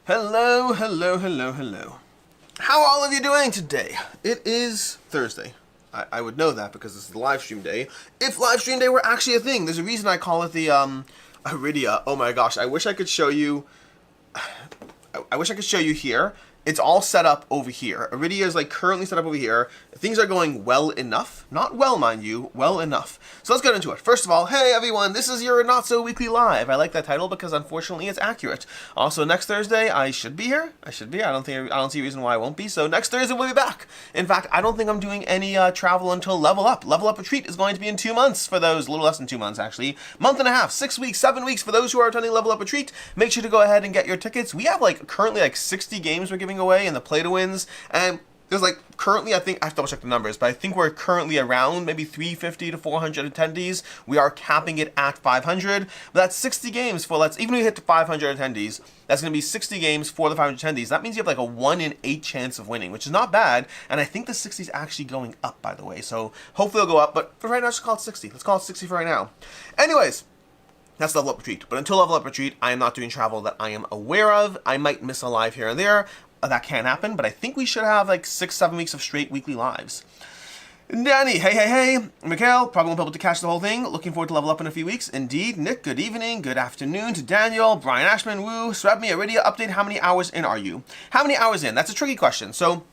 Hello, hello, hello, hello. How are all of you doing today? It is Thursday. I would know that because this is the live stream day. If live stream day were actually a thing, there's a reason I call it the Iridia. Oh my gosh, I wish I could show you. I wish I could show you here. It's all set up over here. Iridia is like currently set up over here. Things are going well enough. Not well, mind you, well enough. So let's get into it. First of all, hey everyone, this is your Not So Weekly Live. I like that title because unfortunately it's accurate. Also, next Thursday I should be here. I don't see a reason why I won't be. So next Thursday we'll be back. In fact, I don't think I'm doing any travel until Level Up. Level Up Retreat is going to be in 2 months for those, a little less than 2 months actually. Month and a half, 6 weeks, 7 weeks for those who are attending Level Up Retreat. Make sure to go ahead and get your tickets. We have currently 60 games we're giving away in the play to wins, and there's currently, I think I have to double check the numbers, but I think we're currently around maybe 350 to 400 attendees. We are capping it at 500, but that's 60 games for, even if we hit to 500 attendees, that's going to be 60 games for the 500 attendees. That means you have a 1 in 8 chance of winning, which is not bad, and I think the 60 is actually going up, by the way, so hopefully it'll go up, but for right now, just call it 60. Let's call it 60 for right now. Anyways, that's Level Up Retreat. But until Level Up Retreat, I am not doing travel that I am aware of. I might miss a live here and there. That can happen, but I think we should have 6-7 weeks of straight weekly lives. Danny, hey. Mikhail, probably won't be able to catch the whole thing. Looking forward to Level Up in a few weeks. Indeed. Nick, good evening. Good afternoon to Daniel. Brian Ashman, woo. Srebme, Iridia, update. How many hours in are you? How many hours in? That's a tricky question. So,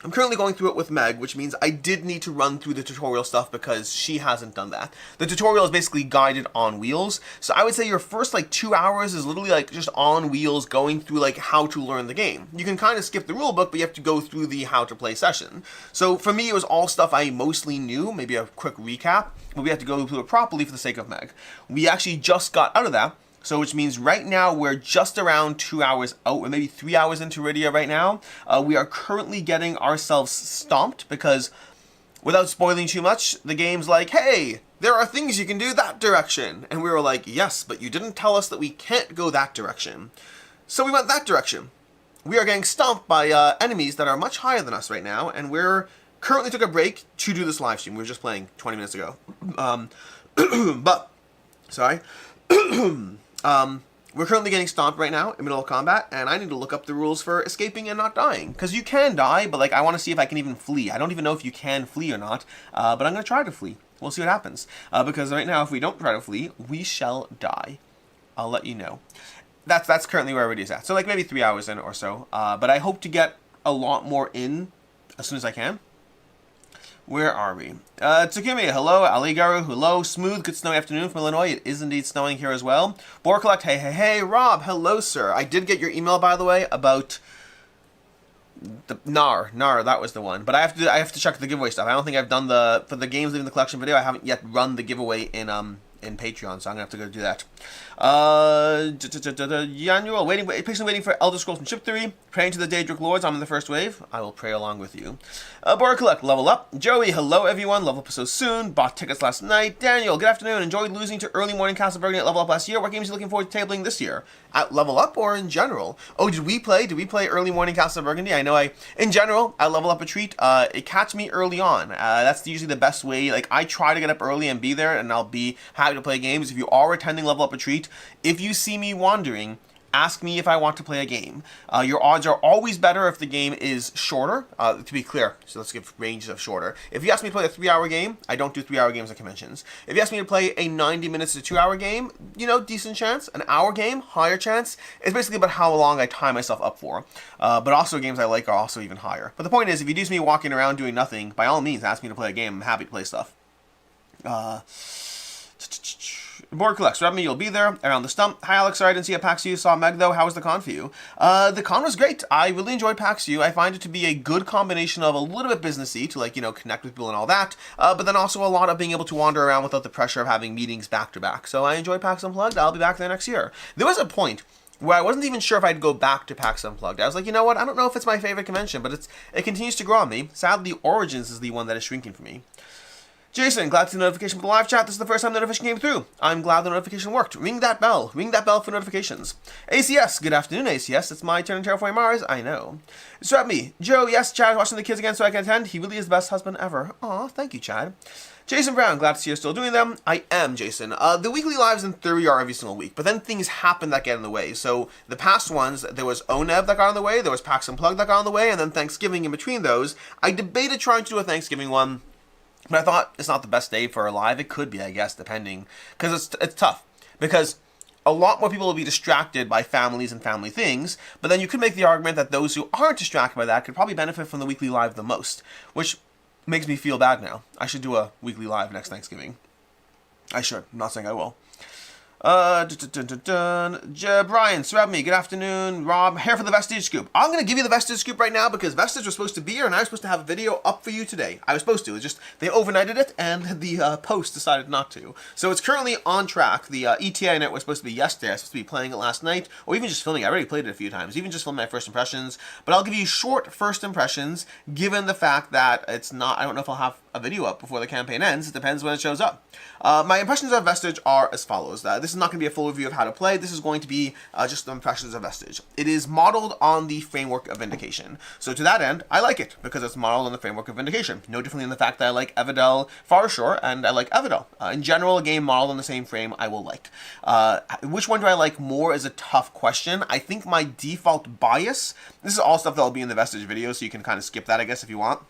I'm currently going through it with Meg, which means I did need to run through the tutorial stuff because she hasn't done that. The tutorial is basically guided on wheels, so I would say your first 2 hours is literally just on wheels going through how to learn the game. You can kind of skip the rule book, but you have to go through the how to play session. So for me, it was all stuff I mostly knew, maybe a quick recap, but we have to go through it properly for the sake of Meg. We actually just got out of that. So which means right now we're just around 2 hours out, or maybe 3 hours into Iridia right now. We are currently getting ourselves stomped because, without spoiling too much, the game's like, hey, there are things you can do that direction. And we were like, yes, but you didn't tell us that we can't go that direction. So we went that direction. We are getting stomped by enemies that are much higher than us right now, and we're currently took a break to do this live stream. We were just playing 20 minutes ago. Sorry. We're currently getting stomped right now in the middle of combat, and I need to look up the rules for escaping and not dying. Because you can die, but I want to see if I can even flee. I don't even know if you can flee or not, but I'm going to try to flee. We'll see what happens. Because right now, if we don't try to flee, we shall die. I'll let you know. That's currently where Iridia's at. So maybe 3 hours in or so. But I hope to get a lot more in as soon as I can. Where are we? Tsukimi, hello. Aligaru, hello. Smooth, good snowy afternoon from Illinois. It is indeed snowing here as well. Boar Collect, hey. Rob, hello, sir. I did get your email, by the way, about the Nar, that was the one. But I have to check the giveaway stuff. I don't think I've done for the games leaving the collection video. I haven't yet run the giveaway in Patreon, so I'm gonna have to go do that. Yanuel, patiently waiting for Elder Scrolls from Chip 3. Praying to the Daedric Lords, I'm in the first wave. I will pray along with you. Board Collect, level up. Joey, hello everyone. Level up so soon. Bought tickets last night. Daniel, good afternoon. Enjoyed losing to early morning Castle Burgundy at Level Up last year. What games are you looking forward to tabling this year? At Level Up or in general? Oh, did we play early morning Castle Burgundy? I know in general, at Level Up Retreat, it catch me early on. That's usually the best way. I try to get up early and be there, and I'll be happy to play games. If you are attending Level Up Retreat, if you see me wandering, ask me if I want to play a game. Your odds are always better if the game is shorter, to be clear. So let's give ranges of shorter. If you ask me to play a 3-hour game, I don't do 3-hour games at conventions. If you ask me to play a 90 minutes to 2-hour game, decent chance. An hour game, higher chance. It's basically about how long I tie myself up for. But also games I like are also even higher. But the point is, if you do see me walking around doing nothing, by all means, ask me to play a game. I'm happy to play stuff. Board Collects. Remy, you'll be there around the stump. Hi, Alex. Sorry I didn't see a PAX U. Saw Meg, though. How was the con for you? The con was great. I really enjoyed PAX U. I find it to be a good combination of a little bit businessy to, connect with people and all that, but then also a lot of being able to wander around without the pressure of having meetings back to back. So I enjoyed PAX Unplugged. I'll be back there next year. There was a point where I wasn't even sure if I'd go back to PAX Unplugged. I was like, you know what? I don't know if it's my favorite convention, but it continues to grow on me. Sadly, Origins is the one that is shrinking for me. Jason, glad to see the notification for the live chat. This is the first time the notification came through. I'm glad the notification worked. Ring that bell. Ring that bell for notifications. ACS, good afternoon, ACS. It's my turn in Terraforming Mars. I know. Strap me. Joe, yes, Chad, watching the kids again so I can attend. He really is the best husband ever. Aw, thank you, Chad. Jason Brown, glad to see you're still doing them. I am, Jason. The weekly lives in theory are every single week, but then things happen that get in the way. So the past ones, there was ONEV that got in the way, there was PAX Unplugged that got in the way, and then Thanksgiving in between those. I debated trying to do a Thanksgiving one, but I thought it's not the best day for a live. It could be, I guess, depending, because it's tough. Because a lot more people will be distracted by families and family things, but then you could make the argument that those who aren't distracted by that could probably benefit from the weekly live the most, which makes me feel bad now. I should do a weekly live next Thanksgiving. I should. I'm not saying I will. Brian, surround me. Good afternoon. Rob, here for the Vestige Scoop. I'm going to give you the Vestige Scoop right now because Vestige was supposed to be here and I was supposed to have a video up for you today. I was supposed to. It's just they overnighted it and the post decided not to. So it's currently on track. The ETA night was supposed to be yesterday. I was supposed to be playing it last night or even just filming. I already played it a few times. Even just filming my first impressions. But I'll give you short first impressions given the fact that it's not, I don't know if I'll have a video up before the campaign ends. It depends when it shows up. My impressions of Vestige are as follows. This is not going to be a full review of how to play. This is going to be just the impressions of Vestige. It is modeled on the framework of Vindication. So to that end, I like it because it's modeled on the framework of Vindication. No differently than the fact that I like Everdell Farshore and I like Everdell. In general, a game modeled on the same frame I will like. Which one do I like more is a tough question. I think my default bias, this is all stuff that will be in the Vestige video, so you can kind of skip that, I guess, if you want.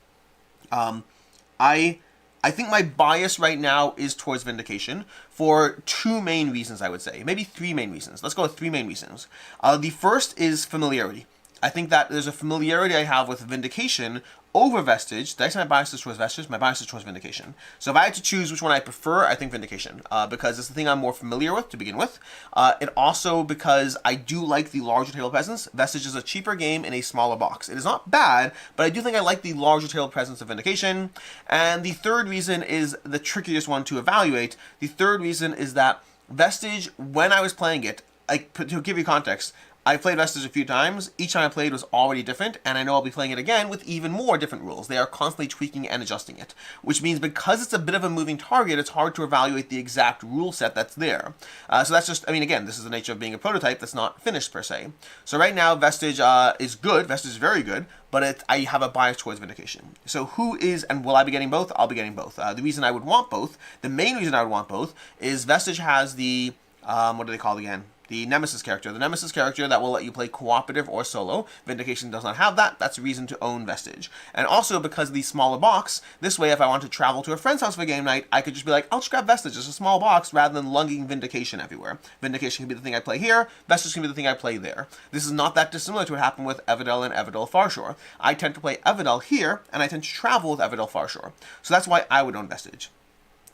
I think my bias right now is towards Vindication for two main reasons, I would say. Maybe three main reasons. Let's go with three main reasons. The first is familiarity. I think that there's a familiarity I have with Vindication over Vestige. Did I say my bias is towards Vestige? My bias is towards Vindication. So if I had to choose which one I prefer, I think Vindication, because it's the thing I'm more familiar with to begin with. And also because I do like the larger table presence. Vestige is a cheaper game in a smaller box. It is not bad, but I do think I like the larger table presence of Vindication. And the third reason is the trickiest one to evaluate. The third reason is that Vestige, when I was playing it, to give you context, I played Vestige a few times. Each time I played was already different, and I know I'll be playing it again with even more different rules. They are constantly tweaking and adjusting it, which means because it's a bit of a moving target, it's hard to evaluate the exact rule set that's there. So that's just, I mean, again, this is the nature of being a prototype that's not finished per se. So right now, Vestige is good. Vestige is very good, but I have a bias towards Vindication. So who is, and will I be getting both? I'll be getting both. The reason I would want both, the main reason I would want both, is Vestige has the, what do they call it again? The Nemesis character. The Nemesis character that will let you play cooperative or solo. Vindication does not have that. That's a reason to own Vestige. And also because of the smaller box, this way if I want to travel to a friend's house for game night, I could just be like, I'll just grab Vestige. It's a small box rather than lugging Vindication everywhere. Vindication can be the thing I play here. Vestige can be the thing I play there. This is not that dissimilar to what happened with Everdell and Everdell Farshore. I tend to play Everdell here, and I tend to travel with Everdell Farshore. So that's why I would own Vestige.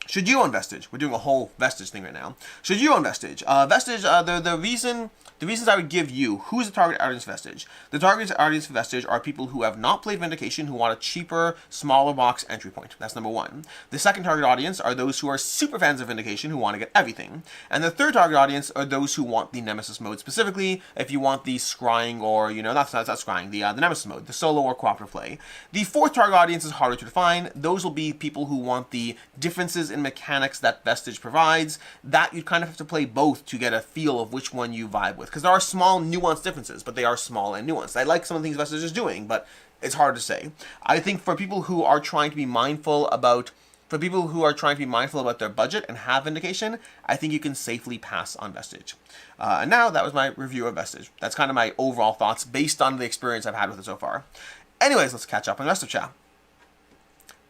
Should you own Vestige? We're doing a whole Vestige thing right now. Should you own Vestige? Vestige, the reasons I would give you, who's the target audience for Vestige? The target audience for Vestige are people who have not played Vindication, who want a cheaper, smaller box entry point. That's number one. The second target audience are those who are super fans of Vindication, who want to get everything. And the third target audience are those who want the Nemesis mode, specifically if you want the scrying or, you know, not scrying, the Nemesis mode, the solo or cooperative play. The fourth target audience is harder to define. Those will be people who want the differences in mechanics that Vestige provides, that you kind of have to play both to get a feel of which one you vibe with. Because there are small nuanced differences, but they are small and nuanced. I like some of the things Vestige is doing, but it's hard to say. I think for people who are trying to be mindful about their budget and have Vindication, I think you can safely pass on Vestige. And now that was my review of Vestige. That's kind of my overall thoughts based on the experience I've had with it so far. Anyways, let's catch up on the rest of chat.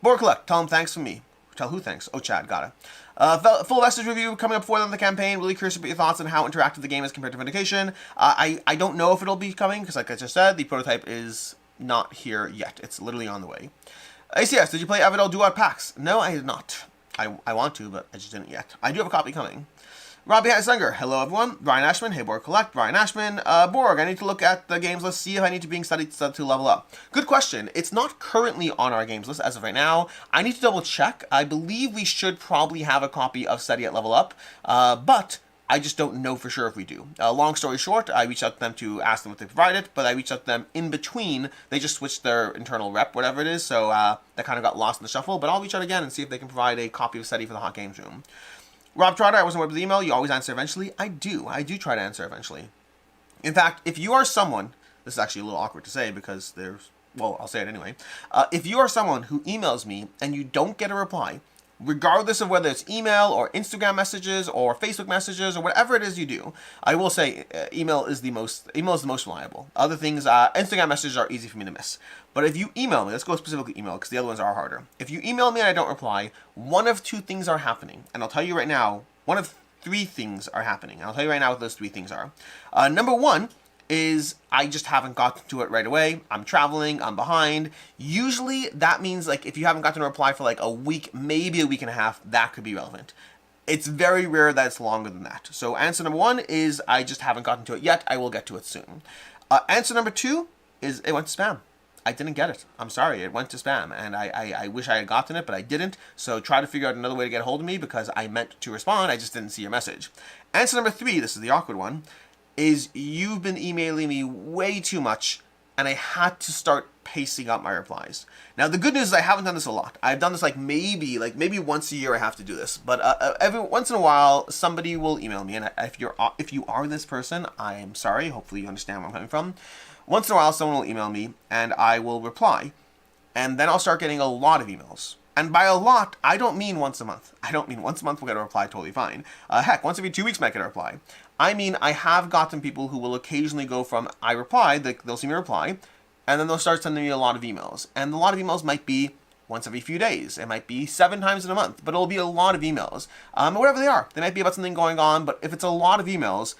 Board Collect, tell him thanks from me. Tell who thanks. Oh, Chad, got it. Full Vestige review coming up for them in the campaign. Really curious about your thoughts on how interactive the game is compared to Vindication. I don't know if it'll be coming, because like I just said, the prototype is not here yet. It's literally on the way. ACS, did you play Everdell Duo at PAX? No, I did not. I want to, but I just didn't yet. I do have a copy coming. Robbie Hatzinger, hello everyone. Brian Ashman, hey Borg Collect. Brian Ashman, Borg, I need to look at the games list, see if I need to be studied to level up. Good question. It's not currently on our games list as of right now. I need to double check. I believe we should probably have a copy of Study at Level Up, but I just don't know for sure if we do. Long story short, I reached out to them to ask them if they provide it, but I reached out to them in between. They just switched their internal rep, whatever it is, so that kind of got lost in the shuffle, but I'll reach out again and see if they can provide a copy of Study for the Hot Games Room. Rob Trotter, I wasn't aware of the email. You always answer eventually. I do try to answer eventually. In fact, if you are someone, this is actually a little awkward to say because there's, well, I'll say it anyway. If you are someone who emails me and you don't get a reply, regardless of whether it's email or Instagram messages or Facebook messages or whatever it is you do. I will say email is the most reliable. Other things, Instagram messages are easy for me to miss. But if you email me, let's go specifically email because the other ones are harder. If you email me and I don't reply, one of two things are happening. And I'll tell you right now, one of three things are happening. And I'll tell you right now what those three things are. Number one is I just haven't gotten to it right away. I'm traveling, I'm behind. Usually that means like if you haven't gotten a reply for like a week, maybe a week and a half, that could be relevant. It's very rare that it's longer than that. So answer number one is I just haven't gotten to it yet. I will get to it soon. Answer number two is it went to spam. I didn't get it. I'm sorry, it went to spam, and I wish I had gotten it, but I didn't. So try to figure out another way to get a hold of me because I meant to respond, I just didn't see your message. Answer number three, this is the awkward one, is you've been emailing me way too much, and I had to start pacing up my replies. Now the good news is I haven't done this a lot. I've done this like maybe once a year I have to do this, but every once in a while somebody will email me, and if you are this person, I am sorry. Hopefully you understand where I'm coming from. Once in a while someone will email me, and I will reply, and then I'll start getting a lot of emails. And by a lot, I don't mean once a month. I don't mean once a month we'll get a reply, totally fine. Heck, once every 2 weeks might get a reply. I mean, I have gotten people who will occasionally go from I replied, they'll see me reply, and then they'll start sending me a lot of emails. And a lot of emails might be once every few days. It might be 7 times in a month, but it'll be a lot of emails. Whatever they are. They might be about something going on, but if it's a lot of emails,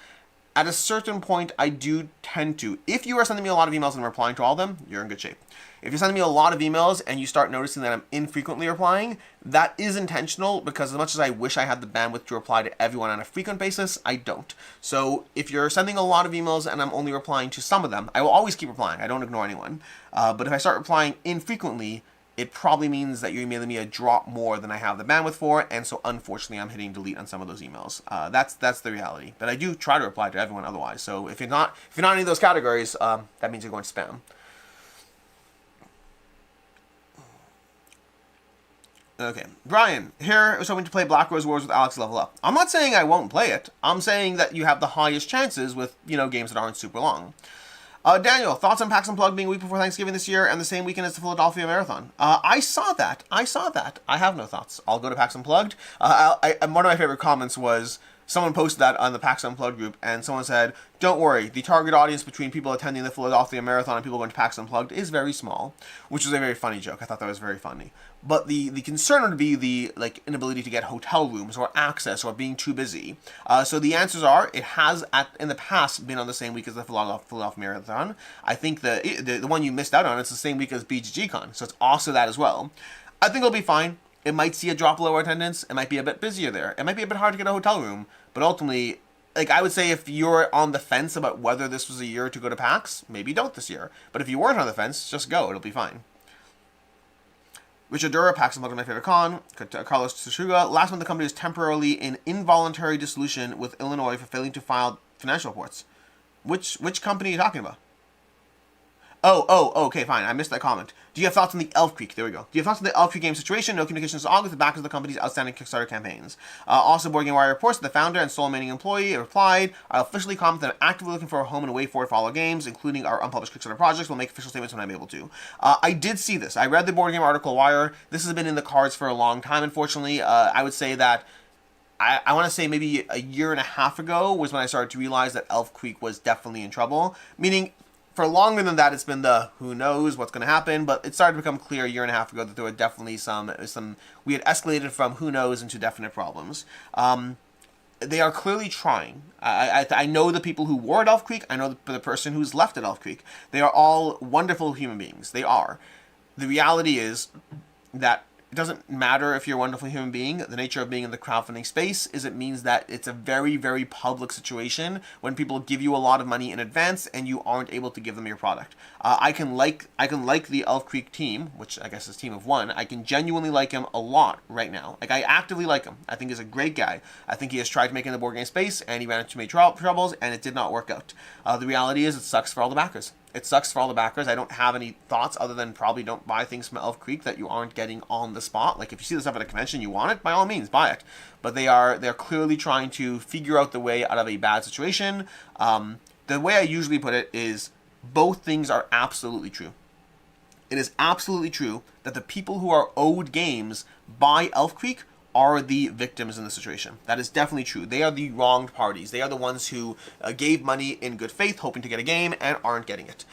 at a certain point, I do tend to. If you are sending me a lot of emails and I'm replying to all of them, you're in good shape. If you're sending me a lot of emails and you start noticing that I'm infrequently replying, that is intentional because as much as I wish I had the bandwidth to reply to everyone on a frequent basis, I don't. So if you're sending a lot of emails and I'm only replying to some of them, I will always keep replying. I don't ignore anyone. But if I start replying infrequently, it probably means that you're emailing me a drop more than I have the bandwidth for, and so unfortunately I'm hitting delete on some of those emails. That's the reality. But I do try to reply to everyone otherwise. So if you're not in any of those categories, that means you're going to spam. Okay, Brian, here is hoping to play Black Rose Wars with Alex Level Up. I'm not saying I won't play it. I'm saying that you have the highest chances with, games that aren't super long. Daniel, thoughts on PAX Unplugged being a week before Thanksgiving this year and the same weekend as the Philadelphia Marathon? I saw that. I have no thoughts. I'll go to PAX Unplugged. One of my favorite comments was someone posted that on the PAX Unplugged group, and someone said, don't worry, the target audience between people attending the Philadelphia Marathon and people going to PAX Unplugged is very small, which is a very funny joke. I thought that was very funny. But the concern would be the inability to get hotel rooms or access or being too busy. So the answers are, it has in the past been on the same week as the Philadelphia Marathon. I think the one you missed out on, it's the same week as BGGCon, so it's also that as well. I think it'll be fine. It might see a drop lower attendance. It might be a bit busier there. It might be a bit hard to get a hotel room. But ultimately, I would say if you're on the fence about whether this was a year to go to PAX, maybe don't this year. But if you weren't on the fence, just go. It'll be fine. Richard Dura, PAX Unplugged, my favorite con. Carlos Tsuchuga. Last month, the company was temporarily in involuntary dissolution with Illinois for failing to file financial reports. Which company are you talking about? Oh, okay, fine. I missed that comment. Do you have thoughts on the Elf Creek? There we go. Do you have thoughts on the Elf Creek game situation? No communication since August. The back of the company's outstanding Kickstarter campaigns. Also, Board Game Wire reports that the founder and sole remaining employee replied, I officially comment that I'm actively looking for a home and a way forward for all our games, including our unpublished Kickstarter projects. We'll make official statements when I'm able to. I did see this. I read the Board Game article Wire. This has been in the cards for a long time, unfortunately. I would say that I want to say maybe a year and a half ago was when I started to realize that Elf Creek was definitely in trouble. Meaning, for longer than that, it's been the who knows what's going to happen, but it started to become clear a year and a half ago that there were definitely we had escalated from who knows into definite problems. They are clearly trying. I know the people who were at Elf Creek. I know the person who's left at Elf Creek. They are all wonderful human beings. They are. The reality is that it doesn't matter if you're a wonderful human being. The nature of being in the crowdfunding space is it means that it's a very, very public situation when people give you a lot of money in advance and you aren't able to give them your product. I can like the Elf Creek team, which I guess is a team of one. I can genuinely like him a lot right now. I actively like him. I think he's a great guy. I think he has tried to make it in the board game space and he ran into many troubles and it did not work out. The reality is it sucks for all the backers. It sucks for all the backers. I don't have any thoughts other than probably don't buy things from Elf Creek that you aren't getting on the spot. Like if you see this stuff at a convention, you want it, by all means, buy it. But they're clearly trying to figure out the way out of a bad situation. The way I usually put it is both things are absolutely true. It is absolutely true that the people who are owed games by Elf Creek are the victims in the situation. That is definitely true. They are the wronged parties. They are the ones who gave money in good faith, hoping to get a game, and aren't getting it.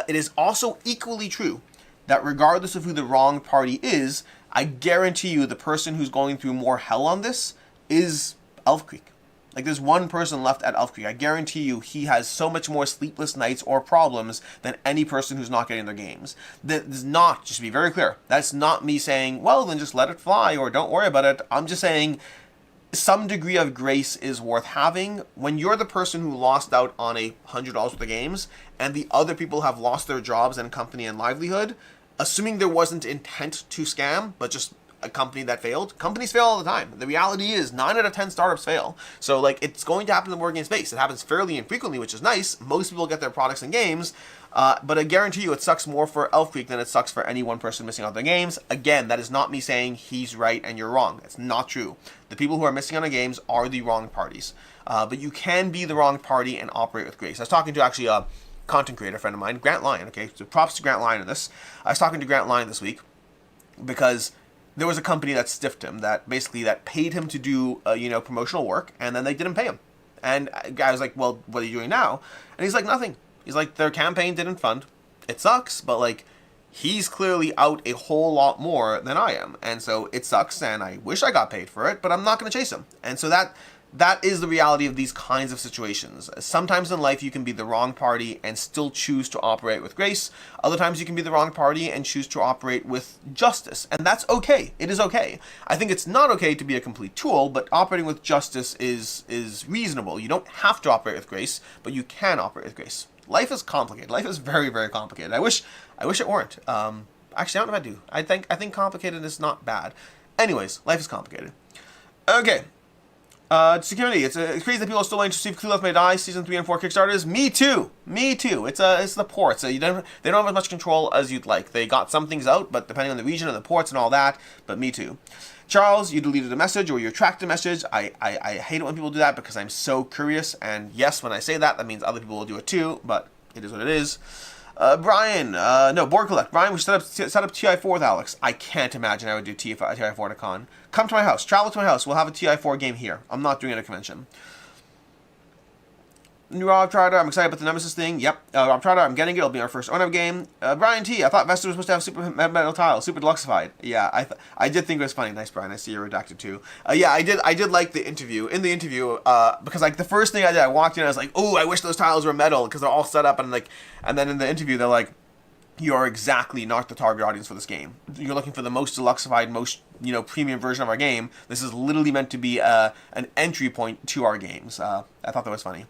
It is also equally true that regardless of who the wronged party is, I guarantee you the person who's going through more hell on this is Elf Creek. Like, there's one person left at Elf Creek. I guarantee you he has so much more sleepless nights or problems than any person who's not getting their games. That is not, just to be very clear, that's not me saying, well, then just let it fly or don't worry about it. I'm just saying some degree of grace is worth having when you're the person who lost out on $100 worth of games and the other people have lost their jobs and company and livelihood. Assuming there wasn't intent to scam, but just a company that failed. Companies fail all the time. The reality is 9 out of 10 startups fail. So like, it's going to happen in the board game space. It happens fairly infrequently, which is nice. Most people get their products and games, but I guarantee you it sucks more for Elf Creek than it sucks for any one person missing out on their games. Again, that is not me saying he's right and you're wrong. It's not true. The people who are missing out on games are the wrong parties. But you can be the wrong party and operate with grace. I was talking to actually a content creator friend of mine, Grant Lyon, okay? So props to Grant Lyon in this. I was talking to Grant Lyon this week because there was a company that stiffed him, that paid him to do, promotional work, and then they didn't pay him. And I was like, well, what are you doing now? And he's like, nothing. He's like, their campaign didn't fund. It sucks, but like, he's clearly out a whole lot more than I am. And so it sucks, and I wish I got paid for it, but I'm not going to chase him. And so that is the reality of these kinds of situations. Sometimes in life you can be the wrong party and still choose to operate with grace. Other times you can be the wrong party and choose to operate with justice. And that's okay. It is okay. I think it's not okay to be a complete tool, but operating with justice is reasonable. You don't have to operate with grace, but you can operate with grace. Life is complicated. Life is very, very complicated. I wish it weren't. Actually, I don't know if I do. I think complicated is not bad. Anyways, life is complicated. Okay. Security. It's crazy that people are still waiting to see if Clue Left May Die Season 3 and 4 Kickstarters. Me too. It's the ports. They don't have as much control as you'd like. They got some things out, but depending on the region and the ports and all that, but me too. Charles, you deleted a message or you retracted a message. I hate it when people do that because I'm so curious, and yes, when I say that, that means other people will do it too, but it is what it is. Brian, no, Board Collect. Brian, we should set up TI4 with Alex. I can't imagine I would do TI4 at a con. Come to my house. Travel to my house. We'll have a TI4 game here. I'm not doing it at a convention. New Rob Trotter, I'm excited about the Nemesis thing. Yep. Rob Trotter, I'm getting it. It'll be our first ONEM game. Brian T, I thought Vesta was supposed to have super metal tile, super deluxified. Yeah, I did think it was funny. Nice, Brian. I see you're redacted too. Yeah, I did like the interview. In the interview, because like the first thing I did, I walked in, I was like, oh, I wish those tiles were metal because they're all set up, and then in the interview, they're like, you are exactly not the target audience for this game. You're looking for the most deluxified, most premium version of our game. This is literally meant to be an entry point to our games. I thought that was funny.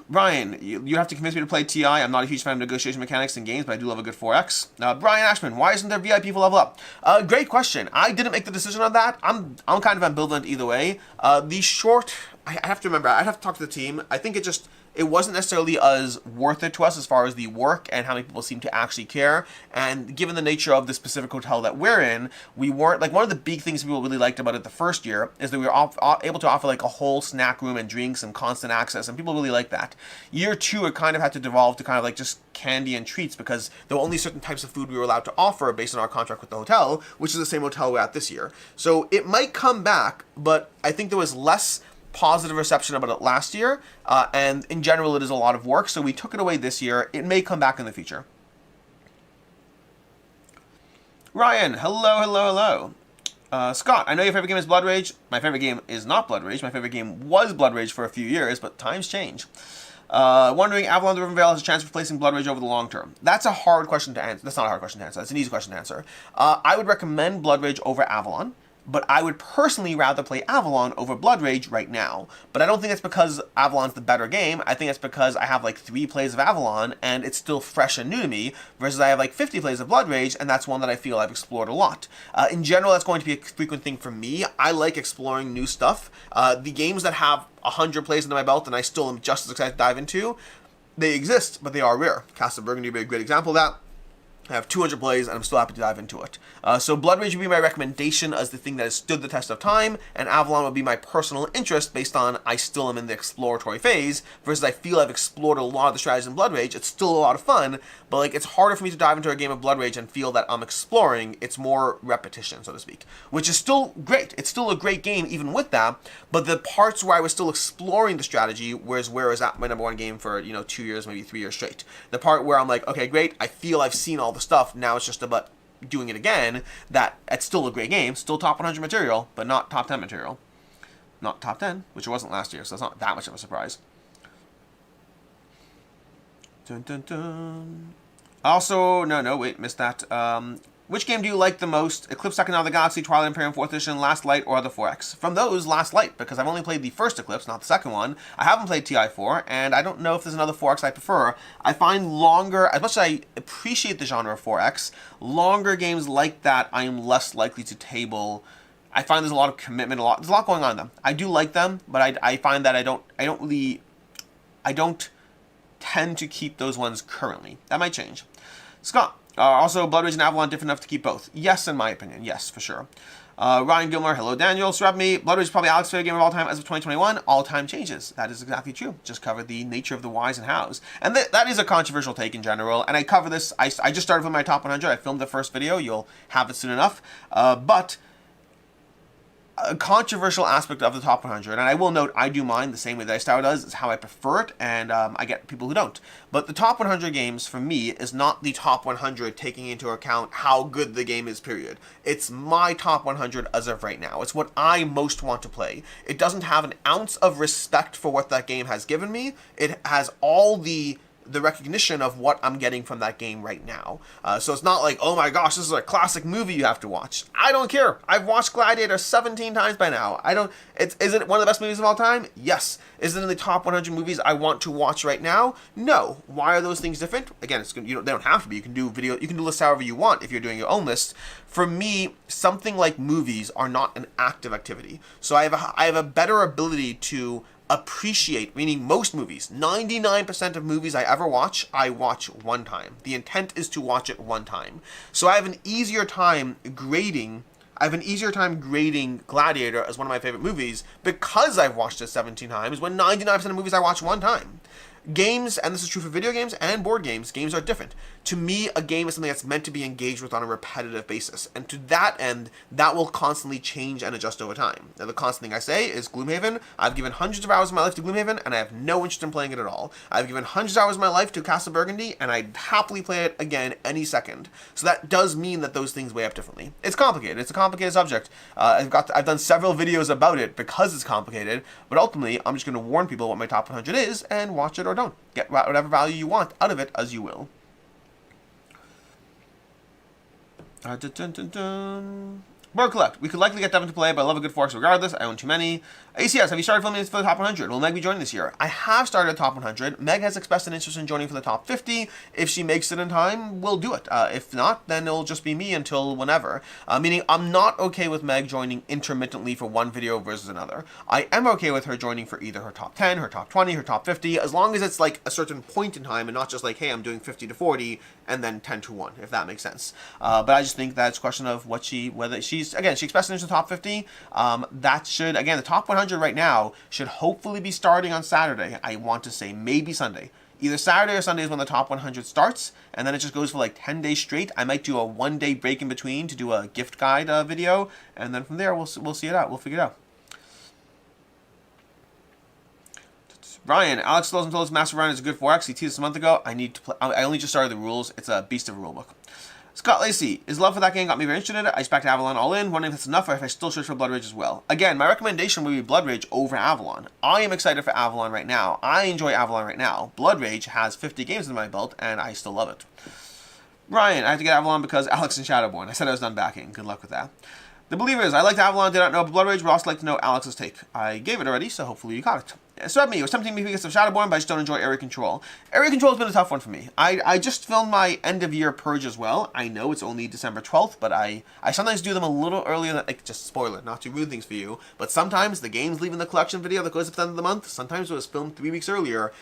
Brian, you have to convince me to play TI. I'm not a huge fan of negotiation mechanics in games, but I do love a good 4X. Brian Ashman, why isn't there VIP for level up? Great question. I didn't make the decision on that. I'm kind of ambivalent either way. I have to remember, I'd have to talk to the team. I think it wasn't necessarily as worth it to us as far as the work and how many people seem to actually care. And given the nature of the specific hotel that we're in, we weren't, like, one of the big things people really liked about it the first year is that we were able to offer like a whole snack room and drinks and constant access, and people really liked that. Year 2, it kind of had to devolve to kind of like just candy and treats because there were only certain types of food we were allowed to offer based on our contract with the hotel, which is the same hotel we're at this year. So it might come back, but I think there was less positive reception about it last year, and in general it is a lot of work, so we took it away this year. It may come back in the future. Ryan, hello. Scott, I know your favorite game is Blood Rage. My favorite game is not Blood Rage. My favorite game was Blood Rage for a few years, but times change. Wondering, Avalon the Rivenvale has a chance of replacing Blood Rage over the long term. That's a hard question to answer. That's not a hard question to answer. That's an easy question to answer. I would recommend Blood Rage over Avalon, but I would personally rather play Avalon over Blood Rage right now. But I don't think that's because Avalon's the better game. I think it's because I have like 3 plays of Avalon and it's still fresh and new to me, versus I have like 50 plays of Blood Rage, and that's one that I feel I've explored a lot. In general, that's going to be a frequent thing for me. I like exploring new stuff. The games that have 100 plays under my belt and I still am just as excited to dive into, they exist, but they are rare. Castle of Burgundy would be a great example of that. I have 200 plays, and I'm still happy to dive into it. So Blood Rage would be my recommendation as the thing that has stood the test of time, and Avalon would be my personal interest based on I still am in the exploratory phase, versus I feel I've explored a lot of the strategies in Blood Rage. It's still a lot of fun, but like it's harder for me to dive into a game of Blood Rage and feel that I'm exploring. It's more repetition, so to speak, which is still great. It's still a great game even with that, but the parts where I was still exploring the strategy, whereas that my number one game for 2 years, maybe 3 years straight. The part where I'm like, okay, great, I feel I've seen all the stuff, now it's just about doing it again, that it's still a great game, still top 100 material, but not top 10 material. Not top 10, which it wasn't last year, so it's not that much of a surprise. Dun, dun, dun. Also, wait, missed that. Which game do you like the most? Eclipse Second of the Galaxy, Twilight Imperium 4th Edition, Last Light, or the 4X? From those, Last Light, because I've only played the first Eclipse, not the second one. I haven't played TI4, and I don't know if there's another 4X I prefer. I find longer, as much as I appreciate the genre of 4X, longer games like that I am less likely to table. I find there's a lot of commitment, there's a lot going on in them. I do like them, but I find that I don't tend to keep those ones currently. That might change. Scott. Also, Blood Rage and Avalon different enough to keep both. Yes, in my opinion. Yes, for sure. Ryan Gilmore, hello Daniel. Swap me. Blood Rage is probably Alex's favorite game of all time as of 2021. All time changes. That is exactly true. Just covered the nature of the whys and hows. And that is a controversial take in general. And I cover this. I just started with my top 100. I filmed the first video. You'll have it soon enough. But a controversial aspect of the top 100, and I will note I do mine the same way that iStar does, is how I prefer it, and I get people who don't. But the top 100 games, for me, is not the top 100 taking into account how good the game is, period. It's my top 100 as of right now. It's what I most want to play. It doesn't have an ounce of respect for what that game has given me. It has all the recognition of what I'm getting from that game right now. So it's not like, oh my gosh, this is a classic movie you have to watch. I don't care. I've watched Gladiator 17 times by now. Is it one of the best movies of all time? Yes. Is it in the top 100 movies I want to watch right now? No. Why are those things different? Again, they don't have to be. You can do lists however you want if you're doing your own list. For me, something like movies are not an active activity. So I have a better ability to appreciate, meaning most movies, 99% of movies I ever watch, I watch one time. The intent is to watch it one time. So I have an easier time grading Gladiator as one of my favorite movies because I've watched it 17 times, when 99% of movies I watch one time. Games, and this is true for video games and board games, games are different. To me, a game is something that's meant to be engaged with on a repetitive basis. And to that end, that will constantly change and adjust over time. Now, the constant thing I say is Gloomhaven. I've given hundreds of hours of my life to Gloomhaven, and I have no interest in playing it at all. I've given hundreds of hours of my life to Castle Burgundy, and I'd happily play it again any second. So that does mean that those things weigh up differently. It's complicated. It's a complicated subject. I've done several videos about it because it's complicated, but ultimately, I'm just going to warn people what my top 100 is, and watch it or don't. Get whatever value you want out of it as you will. Board Collect. We could likely get Devin to play, but I love a good forks regardless. I own too many. ACS, have you started filming for the top 100? Will Meg be joining this year? I have started top 100. Meg has expressed an interest in joining for the top 50. If she makes it in time, we'll do it. If not, then it'll just be me until whenever. Meaning, I'm not okay with Meg joining intermittently for one video versus another. I am okay with her joining for either her top 10, her top 20, her top 50, as long as it's like a certain point in time and not just like, hey, I'm doing 50 to 40 and then 10 to 1, if that makes sense. But I just think that's a question of whether she's, again, she expressed an interest in the top 50. That should, again, the top 100 right now should hopefully be starting on Saturday. I want to say maybe Sunday. Either Saturday or Sunday is when the top 100 starts, and then it just goes for like 10 days straight. I might do a 1-day break in between to do a gift guide video, and then from there we'll see it out. We'll figure it out. Brian, Alex Lowson told us Master Ryan is a good 4X. He teased us a month ago. I need to play. I only just started the rules. It's a beast of a rulebook. Scott Lacey, his love for that game got me very interested in it. I expect Avalon all in, wondering if that's enough or if I still search for Blood Rage as well. Again, my recommendation would be Blood Rage over Avalon. I am excited for Avalon right now. I enjoy Avalon right now. Blood Rage has 50 games in my belt, and I still love it. Ryan, I have to get Avalon because Alex and Shadowborn. I said I was done backing. Good luck with that. The Believers, I liked Avalon, did not know about Blood Rage, but also like to know Alex's take. I gave it already, so hopefully you got it. So me, it was tempting me because of Shadowborn, but I just don't enjoy Area Control. Area Control has been a tough one for me. I just filmed my end-of-year purge as well. I know it's only December 12th, but I sometimes do them a little earlier than, like, just spoiler, not to ruin things for you, but sometimes the game's leaving the collection video that goes up at the end of the month. Sometimes it was filmed 3 weeks earlier.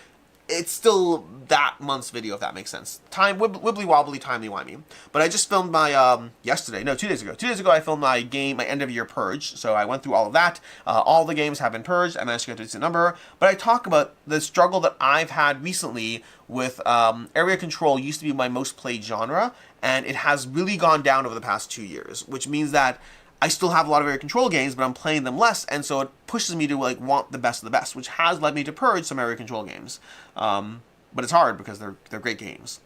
it's still that month's video, if that makes sense. Wibbly wobbly, timely wimey. But I just filmed my, yesterday, no, 2 days ago. 2 days ago I filmed my end of year purge. So I went through all of that. All the games have been purged. I managed to get to a decent number. But I talk about the struggle that I've had recently with area control. Used to be my most played genre, and it has really gone down over the past 2 years, which means that I still have a lot of area control games, but I'm playing them less, and so it pushes me to like want the best of the best, which has led me to purge some area control games. But it's hard because they're great games.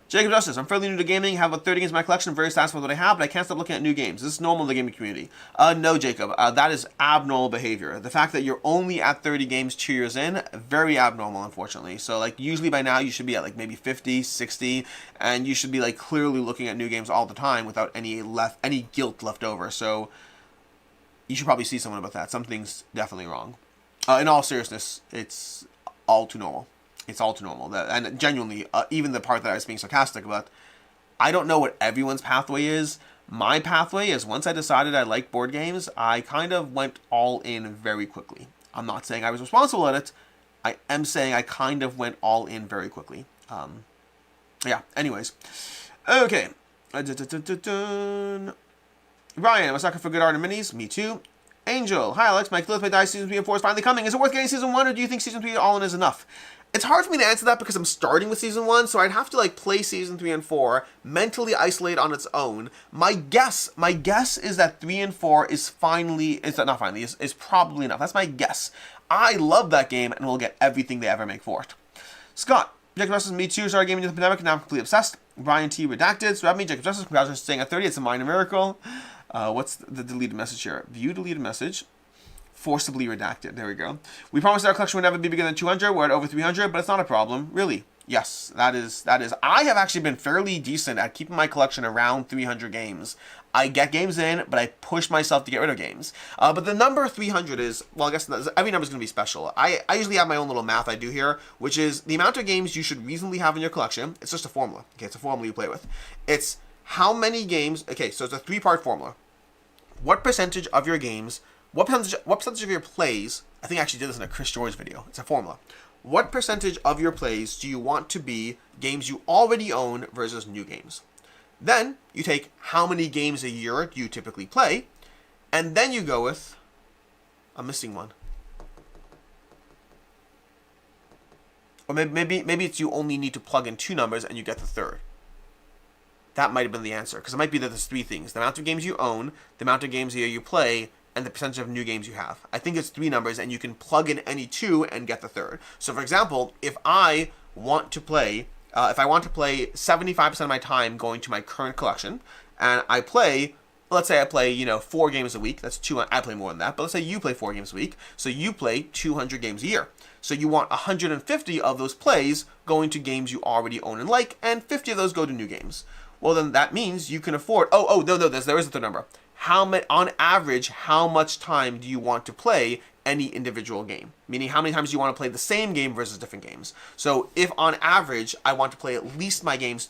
Jacob Justice, I'm fairly new to gaming, have about 30 games in my collection, I'm very satisfied with what I have, but I can't stop looking at new games. Is this normal in the gaming community? No, Jacob, that is abnormal behavior. The fact that you're only at 30 games 2 years in, very abnormal, unfortunately. So, like, usually by now you should be at, like, maybe 50, 60, and you should be, like, clearly looking at new games all the time without any guilt left over. So, you should probably see someone about that. Something's definitely wrong. In all seriousness, it's all too normal. It's all too normal. And genuinely, even the part that I was being sarcastic about, I don't know what everyone's pathway is. My pathway is once I decided I liked board games, I kind of went all in very quickly. I'm not saying I was responsible at it. I am saying I kind of went all in very quickly. Yeah, anyways. Okay. Ryan, I'm a sucker for good art and minis. Me too. Angel. Hi, Alex. My Let's Play Dice Season 3 and 4 is finally coming. Is it worth getting Season 1, or do you think Season 3 all in is enough? It's hard for me to answer that because I'm starting with Season 1, so I'd have to like play Season 3 and 4, mentally isolate on its own. My guess is that 3 and 4 is is probably enough. That's my guess. I love that game and will get everything they ever make for it. Scott, Jacob Justice, me too, started gaming into the pandemic and now I'm completely obsessed. Brian T. Redacted, so me, Jacob Justice, congratulations on staying at 30, it's a minor miracle. What's the deleted message here? View deleted message. Forcibly redacted. There we go. We promised that our collection would never be bigger than 200. We're at over 300, but it's not a problem. Really. Yes, that is. I have actually been fairly decent at keeping my collection around 300 games. I get games in, but I push myself to get rid of games. But the number 300 is, well, I guess every number is going to be special. I usually have my own little math I do here, which is the amount of games you should reasonably have in your collection. It's just a formula. Okay, it's a formula you play with. It's how many games. Okay, so it's a 3-part formula. What percentage of your games? What percentage of your plays, I think I actually did this in a Chris George video, it's a formula. What percentage of your plays do you want to be games you already own versus new games? Then you take how many games a year you typically play, and then you go with, I'm missing one. Or maybe it's you only need to plug in 2 numbers and you get the third. That might have been the answer, because it might be that there's 3 things. The amount of games you own, the amount of games a year you play, and the percentage of new games you have. I think it's 3 numbers, and you can plug in any 2 and get the third. So, for example, if I want to play 75% of my time going to my current collection, and I play, let's say I play, 4 games a week. That's 2. I play more than that, but let's say you play 4 games a week. So you play 200 games a year. So you want 150 of those plays going to games you already own and like, and 50 of those go to new games. Well, then that means you can afford. No, there is a third number. On average, how much time do you want to play any individual game? Meaning, how many times do you want to play the same game versus different games? So, if on average, I want to play at least my games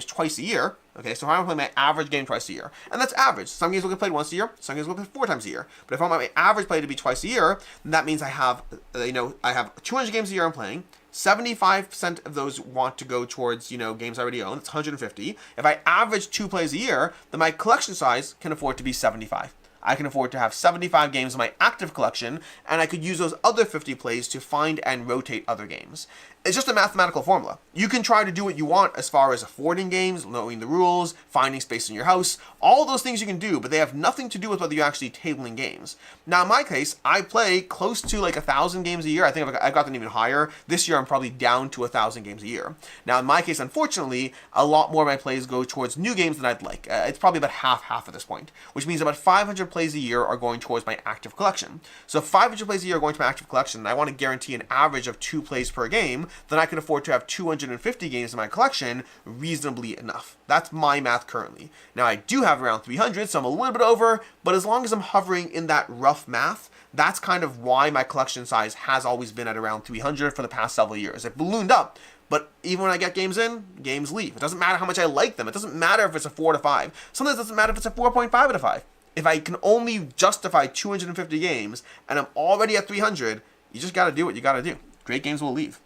twice a year, okay, so I want to play my average game twice a year. And that's average. Some games will get played once a year, some games will get played 4 times a year. But if I want my average play to be twice a year, then that means I have 200 games a year I'm playing. 75% of those want to go towards, games I already own. It's 150. If I average 2 plays a year, then my collection size can afford to be 75. I can afford to have 75 games in my active collection, and I could use those other 50 plays to find and rotate other games. It's just a mathematical formula. You can try to do what you want as far as affording games, knowing the rules, finding space in your house. All those things you can do, but they have nothing to do with whether you're actually tabling games. Now, in my case, I play close to like 1,000 games a year. I think I've gotten even higher. This year, I'm probably down to 1,000 games a year. Now, in my case, unfortunately, a lot more of my plays go towards new games than I'd like. It's probably about half at this point, which means about 500 plays a year are going towards my active collection. So if 500 plays a year are going to my active collection, and I want to guarantee an average of 2 plays per game, then I can afford to have 250 games in my collection reasonably enough. That's my math currently. Now, I do have around 300, so I'm a little bit over, but as long as I'm hovering in that rough math, that's kind of why my collection size has always been at around 300 for the past several years. It ballooned up, but even when I get games in, games leave. It doesn't matter how much I like them. It doesn't matter if it's a 4 out of 5. Sometimes it doesn't matter if it's a 4.5 out of 5. If I can only justify 250 games and I'm already at 300, you just got to do what you got to do. Great games will leave.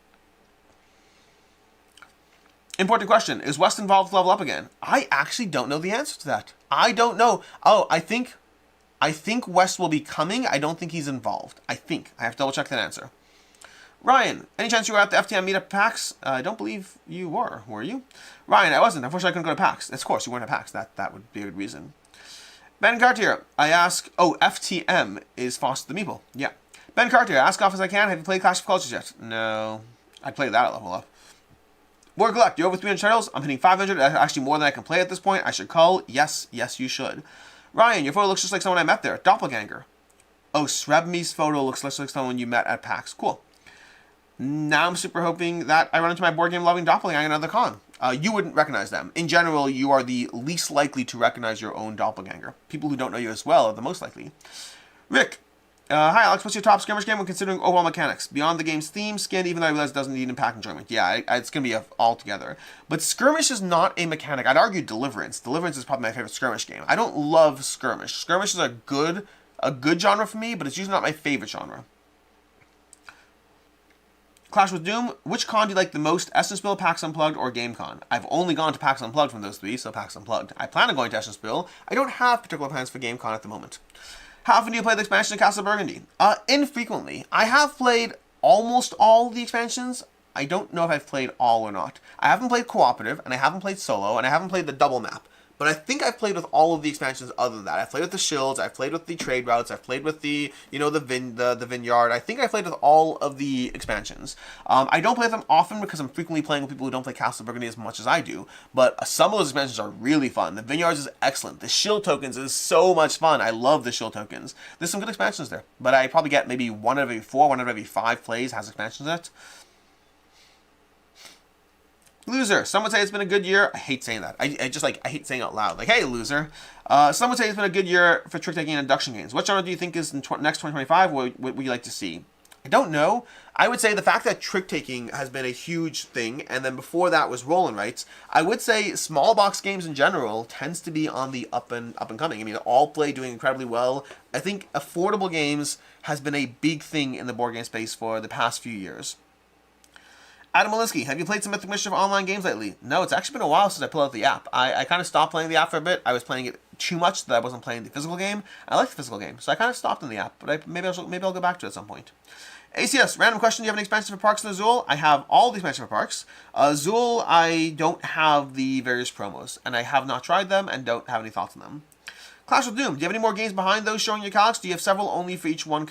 Important question. Is West involved with Level Up again? I actually don't know the answer to that. I don't know. Oh, I think West will be coming. I don't think he's involved. I have to double check that answer. Ryan, any chance you were at the FTM meetup at PAX? I don't believe you were you? Ryan, I wasn't. Unfortunately, I couldn't go to PAX. Of course, you weren't at PAX. That would be a good reason. Ben Cartier, I ask, FTM is Foster the Meeple. Yeah. Ben Cartier, ask off as I can. Have you played Clash of Cultures yet? No. I played that at Level Up. More Gluck, you're over 300 titles. I'm hitting 500. That's actually more than I can play at this point. I should call. Yes, you should. Ryan, your photo looks just like someone I met there. Doppelganger. Oh, Srebmi's photo looks like someone you met at PAX. Cool. Now I'm super hoping that I run into my board game loving doppelganger at another con. You wouldn't recognize them. In general, you are the least likely to recognize your own doppelganger. People who don't know you as well are the most likely. Rick. Hi Alex, what's your top skirmish game when considering overall mechanics? Beyond the game's theme, skin, even though I realize it doesn't need impact enjoyment. Yeah, it's going to be all together. But skirmish is not a mechanic. I'd argue Deliverance. Deliverance is probably my favorite skirmish game. I don't love skirmish. Skirmish is a good genre for me, but it's usually not my favorite genre. Clash with Doom, which con do you like the most? Essence Spill, PAX Unplugged, or GameCon? I've only gone to PAX Unplugged from those three, so PAX Unplugged. I plan on going to Essence Spill. I don't have particular plans for GameCon at the moment. How often do you play the expansion of Castle Burgundy? Infrequently. I have played almost all the expansions. I don't know if I've played all or not. I haven't played cooperative, and I haven't played solo, and I haven't played the double map. But I think I've played with all of the expansions other than that. I've played with the shields, I've played with the trade routes, I've played with the vineyard. I think I played with all of the expansions. I don't play them often because I'm frequently playing with people who don't play Castle Burgundy as much as I do. But some of those expansions are really fun. The vineyards is excellent. The shield tokens is so much fun. I love the shield tokens. There's some good expansions there. But I probably get maybe one out of every 4, one out of every 5 plays has expansions in it. Loser. Some would say it's been a good year. I hate saying that. I hate saying it out loud. Like, hey, loser. Some would say it's been a good year for trick-taking and induction games. What genre do you think is in next 2025? What would you like to see? I don't know. I would say the fact that trick-taking has been a huge thing, and then before that was roll and rights. I would say small box games in general tends to be on the up and coming. I mean, all play doing incredibly well. I think affordable games has been a big thing in the board game space for the past few years. Adam Malinsky, have you played some Mythic Mischief online games lately? No, it's actually been a while since I pulled out the app. I kind of stopped playing the app for a bit. I was playing it too much that I wasn't playing the physical game. I like the physical game, so I kind of stopped in the app, but maybe I'll go back to it at some point. ACS, random question, do you have an expansion for Parks in Azul? I have all the expansion for Parks. Azul, I don't have the various promos, and I have not tried them and don't have any thoughts on them. Clash of Doom, do you have any more games behind those showing your cogs? Do you have several only for each one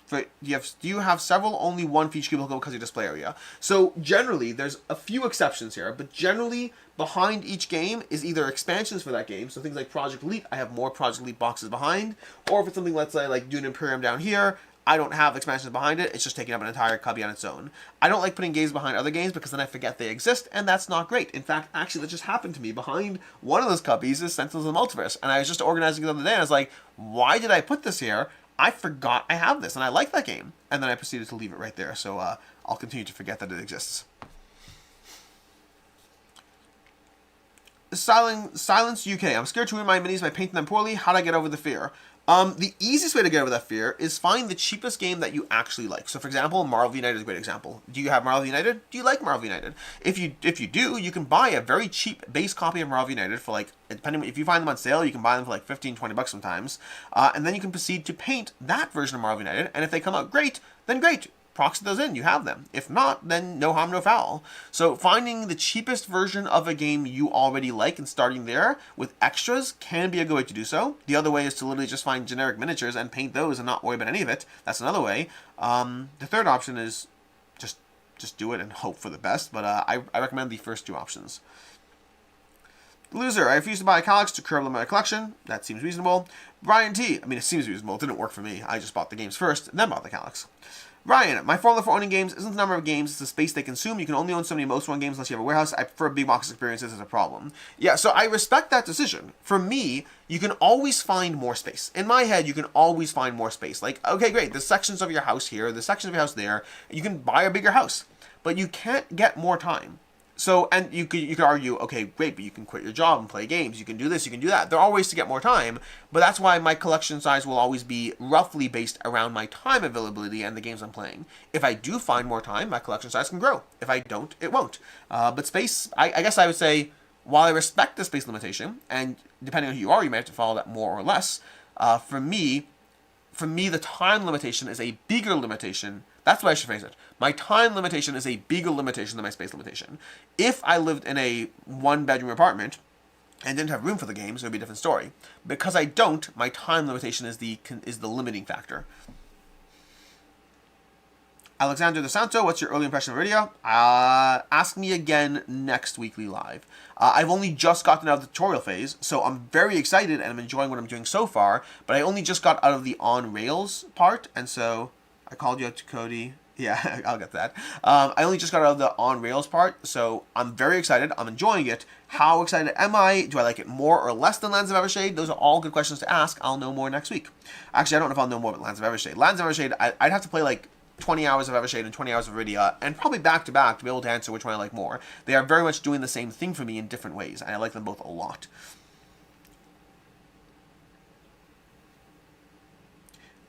do you have several only one for each cubicle because of your display area? So generally, there's a few exceptions here, but generally behind each game is either expansions for that game. So things like Project Elite, I have more Project Elite boxes behind, or if it's something, let's say, like Dune Imperium down here, I don't have expansions behind it. It's just taking up an entire cubby on its own. I don't like putting games behind other games because then I forget they exist, and that's not great. In fact, actually, that just happened to me. Behind one of those cubbies is Sentinels of the Multiverse, and I was just organizing it the other day, and I was like, why did I put this here? I forgot I have this, and I like that game. And then I proceeded to leave it right there, so I'll continue to forget that it exists. Silence UK. I'm scared to ruin my minis by painting them poorly. How do I get over the fear? The easiest way to get over that fear is find the cheapest game that you actually like. So, for example, Marvel United is a great example. Do you have Marvel United? Do you like Marvel United? If you do, you can buy a very cheap base copy of Marvel United for like, depending if you find them on sale, you can buy them for like 15, 20 bucks sometimes. And then you can proceed to paint that version of Marvel United. And if they come out great, then great. Proxy those in, you have them. If not, then no harm, no foul. So finding the cheapest version of a game you already like and starting there with extras can be a good way to do so. The other way is to literally just find generic miniatures and paint those and not worry about any of it. That's another way. The third option is just do it and hope for the best, but I recommend the first two options. Loser, I refuse to buy a Calyx to curb my collection. That seems reasonable. Brian T, I mean, it seems reasonable. It didn't work for me. I just bought the games first, and then bought the Calyx. Ryan, my formula for owning games isn't the number of games, it's the space they consume. You can only own so many most one games unless you have a warehouse. I prefer big box experiences as a problem. Yeah, so I respect that decision. For me, you can always find more space. In my head, you can always find more space. Like, okay, great, there's sections of your house here, there's sections of your house there. You can buy a bigger house, but you can't get more time. So, and you could argue, okay, great, but you can quit your job and play games. You can do this, you can do that. There are ways to get more time, but that's why my collection size will always be roughly based around my time availability and the games I'm playing. If I do find more time, my collection size can grow. If I don't, it won't. But space, I guess I would say, while I respect the space limitation, and depending on who you are, you may have to follow that more or less. For me, the time limitation is a bigger limitation. That's why I should phrase it. My time limitation is a bigger limitation than my space limitation. If I lived in a one-bedroom apartment and didn't have room for the games, it would be a different story. Because I don't, my time limitation is the limiting factor. Alexander De Santo, what's your early impression of Iridia? Ask me again next weekly live. I've only just gotten out of the tutorial phase, so I'm very excited and I'm enjoying what I'm doing so far, but I only just got out of the on-rails part, and so I called you out to Cody. Yeah, I'll get that. I only just got out of the on-rails part, so I'm very excited. I'm enjoying it. How excited am I? Do I like it more or less than Lands of Evershade? Those are all good questions to ask. I'll know more next week. Actually, I don't know if I'll know more about Lands of Evershade. Lands of Evershade, I'd have to play like 20 hours of Evershade and 20 hours of Iridia, and probably back-to-back to be able to answer which one I like more. They are very much doing the same thing for me in different ways, and I like them both a lot.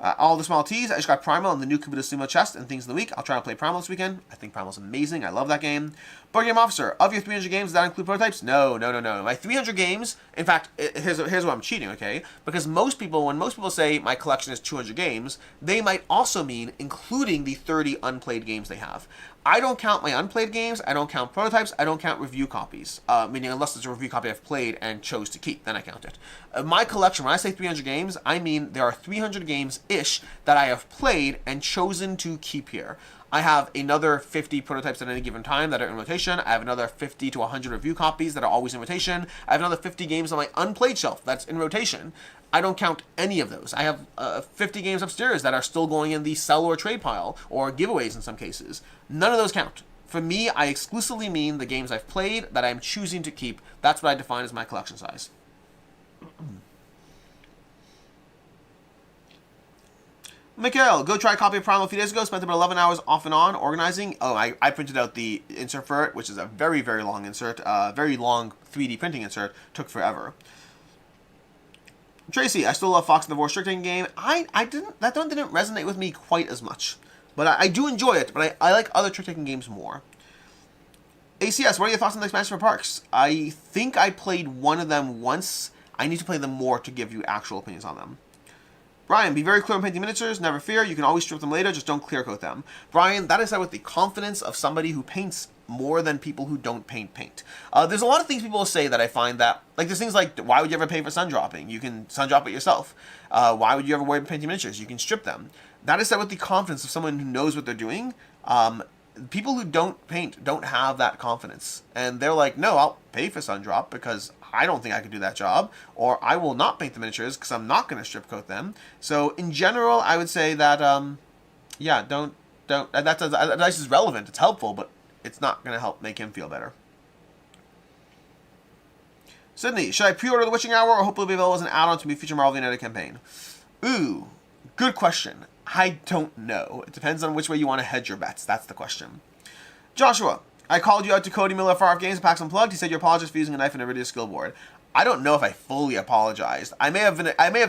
All the small T's. I just got Primal and the new Kabuto Sumo chest and things in the week. I'll try and play Primal this weekend. I think Primal's amazing. I love that game. Board Game Officer, of your 300 games, does that include prototypes? No. My 300 games, in fact, here's where I'm cheating, okay? Because when most people say my collection is 200 games, they might also mean including the 30 unplayed games they have. I don't count my unplayed games, I don't count prototypes, I don't count review copies. Meaning unless it's a review copy I've played and chose to keep, then I count it. My collection, when I say 300 games, I mean there are 300 games-ish that I have played and chosen to keep here. I have another 50 prototypes at any given time that are in rotation. I have another 50 to 100 review copies that are always in rotation. I have another 50 games on my unplayed shelf that's in rotation. I don't count any of those. I have 50 games upstairs that are still going in the sell or trade pile, or giveaways in some cases. None of those count. For me, I exclusively mean the games I've played that I'm choosing to keep. That's what I define as my collection size. Mikhail, go try a copy of Primal a few days ago. Spent about 11 hours off and on organizing. Oh, I printed out the insert for it, which is a very, very long insert. Very long 3D printing insert. Took forever. Tracy, I still love Fox and the War trick-taking game. That one didn't resonate with me quite as much. But I do enjoy it, but I like other trick-taking games more. ACS, what are your thoughts on the expansion for Parks? I think I played one of them once. I need to play them more to give you actual opinions on them. Brian, be very clear on painting miniatures. Never fear. You can always strip them later. Just don't clear coat them. Brian, that is said with the confidence of somebody who paints more than people who don't paint. There's a lot of things people will say that I find that, like there's things like, why would you ever pay for sun dropping? You can sun drop it yourself. Why would you ever worry about painting miniatures? You can strip them. That is said with the confidence of someone who knows what they're doing. People who don't paint don't have that confidence. And they're like, no, I'll pay for sun drop because I don't think I could do that job, or I will not paint the miniatures because I'm not going to strip coat them. So in general, I would say that, yeah, don't, that advice is relevant, it's helpful, but it's not going to help make him feel better. Sydney, should I pre-order The Witching Hour or hopefully be available as an add-on to my future Marvel United campaign? Ooh, good question. I don't know. It depends on which way you want to hedge your bets. That's the question. Joshua, I called you out to Cody Miller of Far Off Games and PAX Unplugged. He said you apologized for using a knife in a Iridia skill board. I don't know if I fully apologized. I may have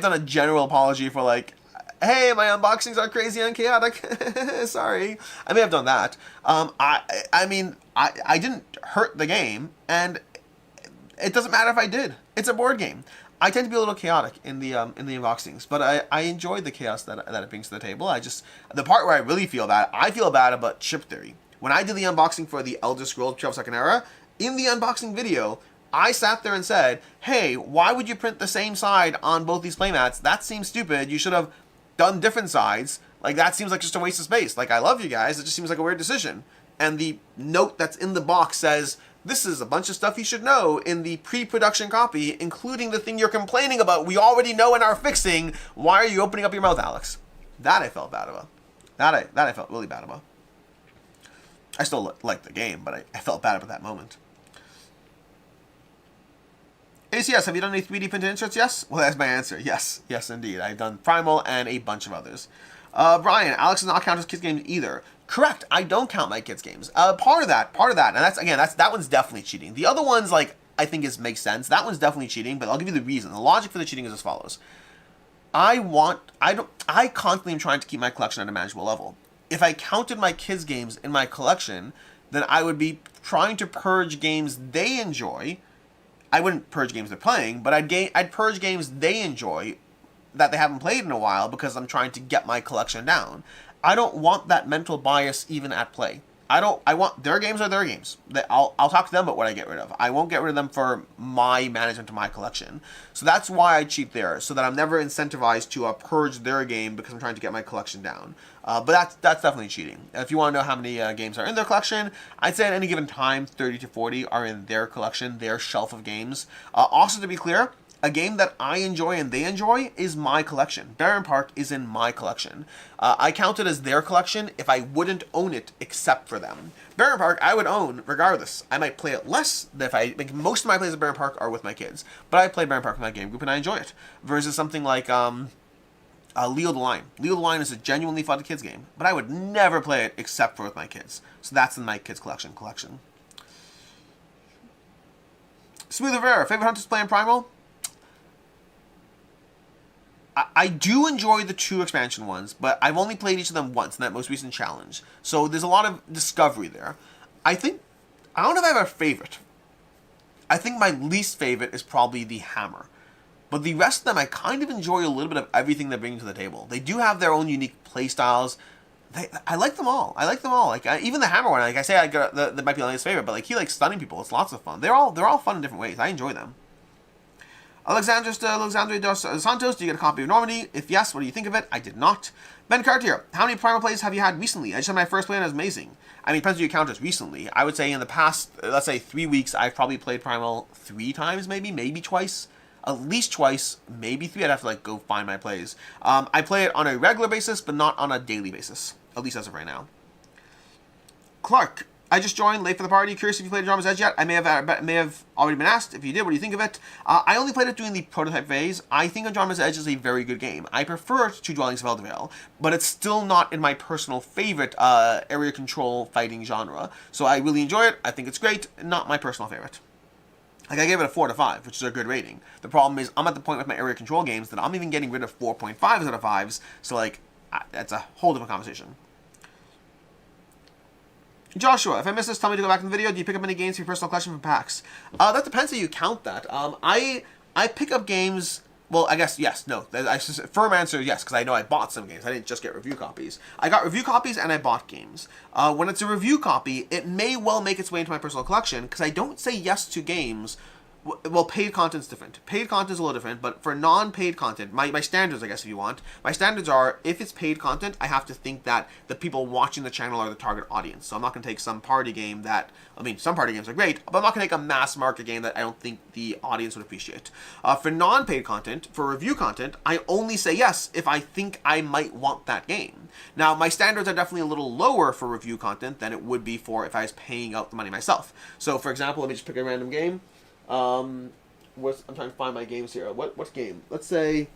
done a general apology for like, hey, my unboxings are crazy and chaotic. Sorry. I may have done that. I mean, I didn't hurt the game, and it doesn't matter if I did. It's a board game. I tend to be a little chaotic in the unboxings, but I enjoyed the chaos that it brings to the table. The part where I really feel bad, I feel bad about chip theory. When I did the unboxing for the Elder Scrolls 12th Era, in the unboxing video, I sat there and said, hey, why would you print the same side on both these playmats? That seems stupid. You should have done different sides. Like, that seems like just a waste of space. Like, I love you guys. It just seems like a weird decision. And the note that's in the box says, this is a bunch of stuff you should know in the pre-production copy, including the thing you're complaining about. We already know and are fixing. Why are you opening up your mouth, Alex? That I felt bad about. That I felt really bad about. I still like the game, but I felt bad about that moment. ACS, have you done any 3D printed inserts? Yes? Well, that's my answer. Yes. Yes, indeed. I've done Primal and a bunch of others. Brian, Alex does not count as kids games either. Correct. I don't count my kids' games. Part of that, and that one's definitely cheating. The other ones, like, I think makes sense. That one's definitely cheating, but I'll give you the reason. The logic for the cheating is as follows. I constantly am trying to keep my collection at a manageable level. If I counted my kids' games in my collection, then I would be trying to purge games they enjoy. I wouldn't purge games they're playing, but I'd purge games they enjoy that they haven't played in a while because I'm trying to get my collection down. I don't want that mental bias even at play. I want their games are their games. I'll talk to them about what I get rid of. I won't get rid of them for my management of my collection. So that's why I cheat there, so that I'm never incentivized to purge their game because I'm trying to get my collection down. But that's definitely cheating. If you want to know how many games are in their collection, I'd say at any given time, 30 to 40 are in their collection, their shelf of games. Also, to be clear, a game that I enjoy and they enjoy is my collection. Barren Park is in my collection. I count it as their collection if I wouldn't own it except for them. Barren Park I would own regardless. I might play it less than most of my plays at Barren Park are with my kids, but I play Barren Park with my game group and I enjoy it. Versus something like Leo the Lion. Leo the Lion is a genuinely fun kids game, but I would never play it except for with my kids. So that's in my kids collection. Smooth Rivera, favorite Hunters play in Primal? I do enjoy the 2 expansion ones, but I've only played each of them once in that most recent challenge. So there's a lot of discovery there. I don't know if I have a favorite. I think my least favorite is probably the Hammer. But the rest of them, I kind of enjoy a little bit of everything they're bringing to the table. They do have their own unique play styles. I like them all. Like even the Hammer one, like I say, that might be my least favorite, but like he likes stunning people. It's lots of fun. They're all fun in different ways. I enjoy them. Alexandre dos Santos, do you get a copy of Normandy? If yes, what do you think of it? I did not. Ben Cartier, how many Primal plays have you had recently? I just had my first play and it was amazing. I mean, depends on your count as recently. I would say in the past, let's say 3 weeks, I've probably played Primal 3 times, maybe twice. At least twice, maybe 3. I'd have to like go find my plays. I play it on a regular basis, but not on a daily basis. At least as of right now. Clark, I just joined late for the party. Curious if you played Andromeda's Edge yet. I may have already been asked. If you did, what do you think of it? I only played it during the prototype phase. I think Andromeda's Edge is a very good game. I prefer it to Dwellings of Eldervale, but it's still not in my personal favorite area control fighting genre. So I really enjoy it. I think it's great. Not my personal favorite. Like, I gave it a 4 to 5, which is a good rating. The problem is, I'm at the point with my area control games that I'm even getting rid of 4.5s out of 5s. So, like, that's a whole different conversation. Joshua, if I miss this, tell me to go back in the video. Do you pick up any games for your personal collection from packs? That depends how you count that. I pick up games. Well, I guess yes, no. Firm answer yes, because I know I bought some games. I didn't just get review copies. I got review copies and I bought games. When it's a review copy, it may well make its way into my personal collection because I don't say yes to games. Well, paid content's different. Paid content is a little different, but for non-paid content, my standards, I guess, if you want, my standards are, if it's paid content, I have to think that the people watching the channel are the target audience. So I'm not going to take some party game that, I mean, some party games are great, but I'm not going to take a mass market game that I don't think the audience would appreciate. For non-paid content, for review content, I only say yes if I think I might want that game. Now, my standards are definitely a little lower for review content than it would be for if I was paying out the money myself. So, for example, let me just pick a random game. I'm trying to find my games here. What game? Let's say,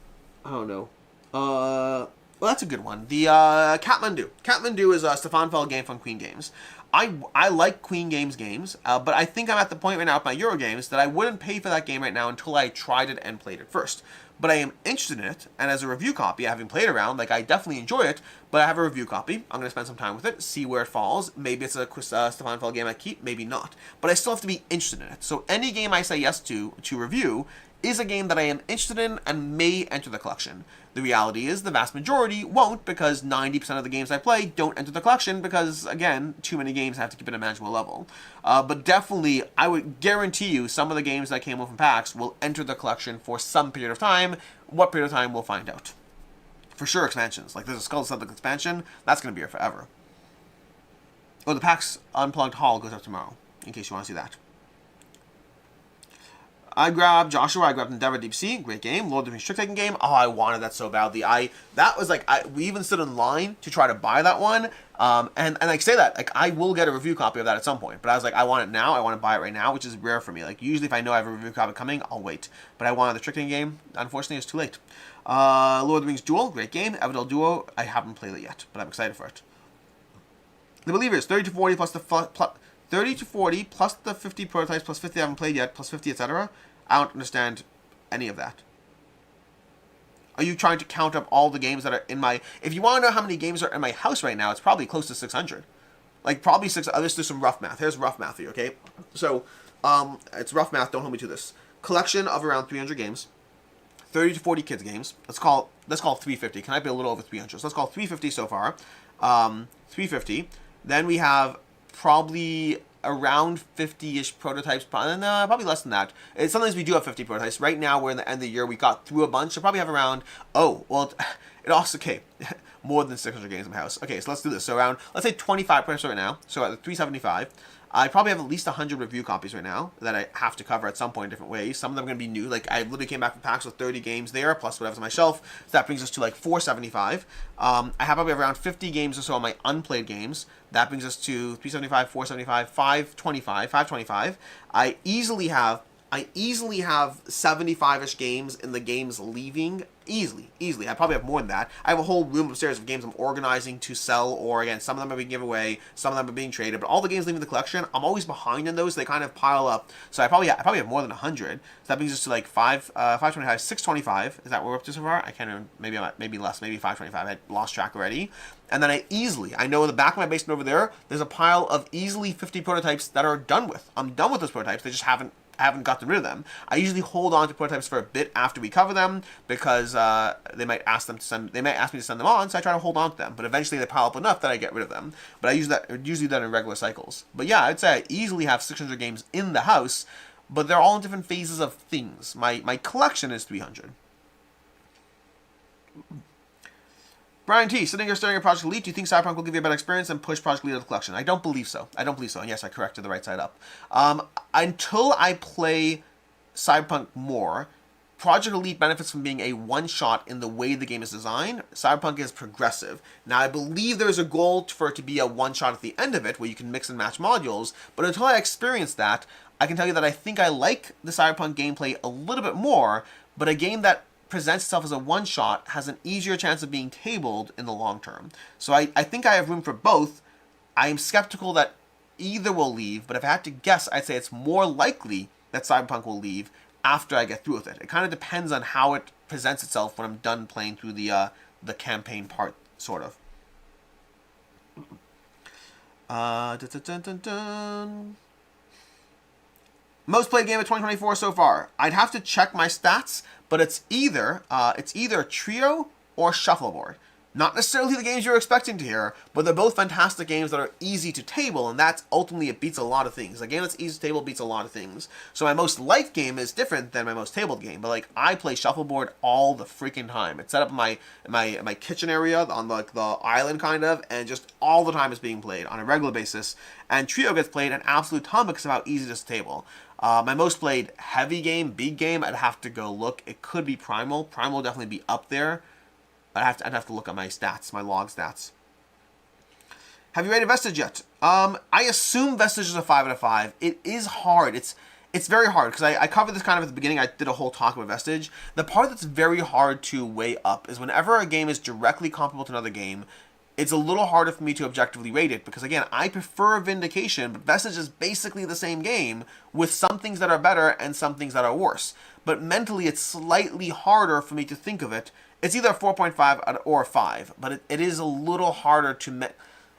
I don't know. Well, that's a good one. The Kathmandu. Kathmandu is a Stefan Feld game from Queen Games. I like Queen Games games, but I think I'm at the point right now with my Euro games that I wouldn't pay for that game right now until I tried it and played it first. But I am interested in it, and as a review copy, having played around, like, I definitely enjoy it, but I have a review copy. I'm going to spend some time with it, see where it falls. Maybe it's a Stefan Feld game I keep, maybe not. But I still have to be interested in it. So any game I say yes to review is a game that I am interested in and may enter the collection. The reality is the vast majority won't, because 90% of the games I play don't enter the collection because, again, too many games have to keep it at a manageable level. But definitely, I would guarantee you some of the games that came over from packs will enter the collection for some period of time. What period of time, we'll find out. For sure, expansions. Like, there's a Skull Subject expansion. That's going to be here forever. Oh, the PAX Unplugged Haul goes up tomorrow, in case you want to see that. I grabbed Joshua. I grabbed Endeavor Deep Sea. Great game. Lord of the Rings Trick Taking game. Oh, I wanted that so badly. That was like, we even stood in line to try to buy that one. And I say that, like, I will get a review copy of that at some point. But I was like, I want it now. I want to buy it right now, which is rare for me. Like, usually if I know I have a review copy coming, I'll wait. But I wanted the Trick Taking game. Unfortunately, it's too late. Lord of the Rings Duel. Great game. Everdell Duo. I haven't played it yet, but I'm excited for it. The Believers, 30 to 40 plus the 30 to 40 plus the 50 prototypes plus 50 I haven't played yet plus 50 etc. I don't understand any of that. Are you trying to count up all the games that are in my... If you want to know how many games are in my house right now, it's probably close to 600. Like, probably 6... Let's do some rough math. Here's rough math for you, okay? So, it's rough math. Don't hold me to this. Collection of around 300 games. 30 to 40 kids games. Let's call 350. Can I be a little over 300? So let's call 350 so far. 350. Then we have probably around 50-ish prototypes. No, probably less than that. Sometimes we do have 50 prototypes. Right now, we're in the end of the year. We got through a bunch. So probably have around... Oh, well, it also... Okay, more than 600 games in my house. Okay, so let's do this. So around, let's say 25 prototypes right now. So at 375. I probably have at least 100 review copies right now that I have to cover at some point in different ways. Some of them are going to be new. Like, I literally came back from PAX with 30 games there, plus whatever's on my shelf. So that brings us to, like, 475. I have probably around 50 games or so on my unplayed games. That brings us to 375, 475, 525. I easily have 75-ish games in the games leaving. Easily. I probably have more than that. I have a whole room upstairs of games I'm organizing to sell, or again, some of them are being given away, some of them are being traded, but all the games leaving the collection, I'm always behind in those. They kind of pile up. So I probably have more than 100. So that brings us to like 525, 625. Is that what we're up to so far? I can't remember. Maybe less, maybe 525. I lost track already. And then I know in the back of my basement over there, there's a pile of easily 50 prototypes that are done with. I'm done with those prototypes. They just haven't gotten rid of them. I usually hold on to prototypes for a bit after we cover them because they might ask me to send them on, so I try to hold on to them. But eventually they pile up enough that I get rid of them. But I usually do that in regular cycles. But yeah, I'd say I easily have 600 games in the house, but they're all in different phases of things. My collection is 300. Brian T, sitting here staring at Project Elite, do you think Cyberpunk will give you a better experience and push Project Elite out of the collection? I don't believe so. And yes, I corrected the right side up. Until I play Cyberpunk more, Project Elite benefits from being a one-shot in the way the game is designed. Cyberpunk is progressive. Now, I believe there's a goal for it to be a one-shot at the end of it, where you can mix and match modules, but until I experience that, I can tell you that I think I like the Cyberpunk gameplay a little bit more, but a game that presents itself as a one-shot has an easier chance of being tabled in the long term. So I think I have room for both. I am skeptical that either will leave, but if I had to guess, I'd say it's more likely that Cyberpunk will leave after I get through with it. It kind of depends on how it presents itself when I'm done playing through the campaign part, sort of. Most played game of 2024 so far. I'd have to check my stats, but it's either Trio or Shuffleboard. Not necessarily the games you're expecting to hear, but they're both fantastic games that are easy to table, and that's ultimately, it beats a lot of things. A game that's easy to table beats a lot of things. So my most liked game is different than my most tabled game, but like, I play Shuffleboard all the freaking time. It's set up in my kitchen area on the island kind of, and just all the time it's being played on a regular basis. And Trio gets played an absolute ton because of how easy it is to table. My most played heavy game, big game, I'd have to go look. It could be Primal. Primal will definitely be up there. I'd have to look at my stats, my log stats. Have you rated Vestige yet? I assume Vestige is a 5 out of 5. It is hard. It's very hard because I covered this kind of at the beginning. I did a whole talk about Vestige. The part that's very hard to weigh up is whenever a game is directly comparable to another game, it's a little harder for me to objectively rate it because, again, I prefer Vindication, but Vestige is basically the same game with some things that are better and some things that are worse. But mentally, it's slightly harder for me to think of it. It's either a 4.5 or a 5, but it is a little harder to...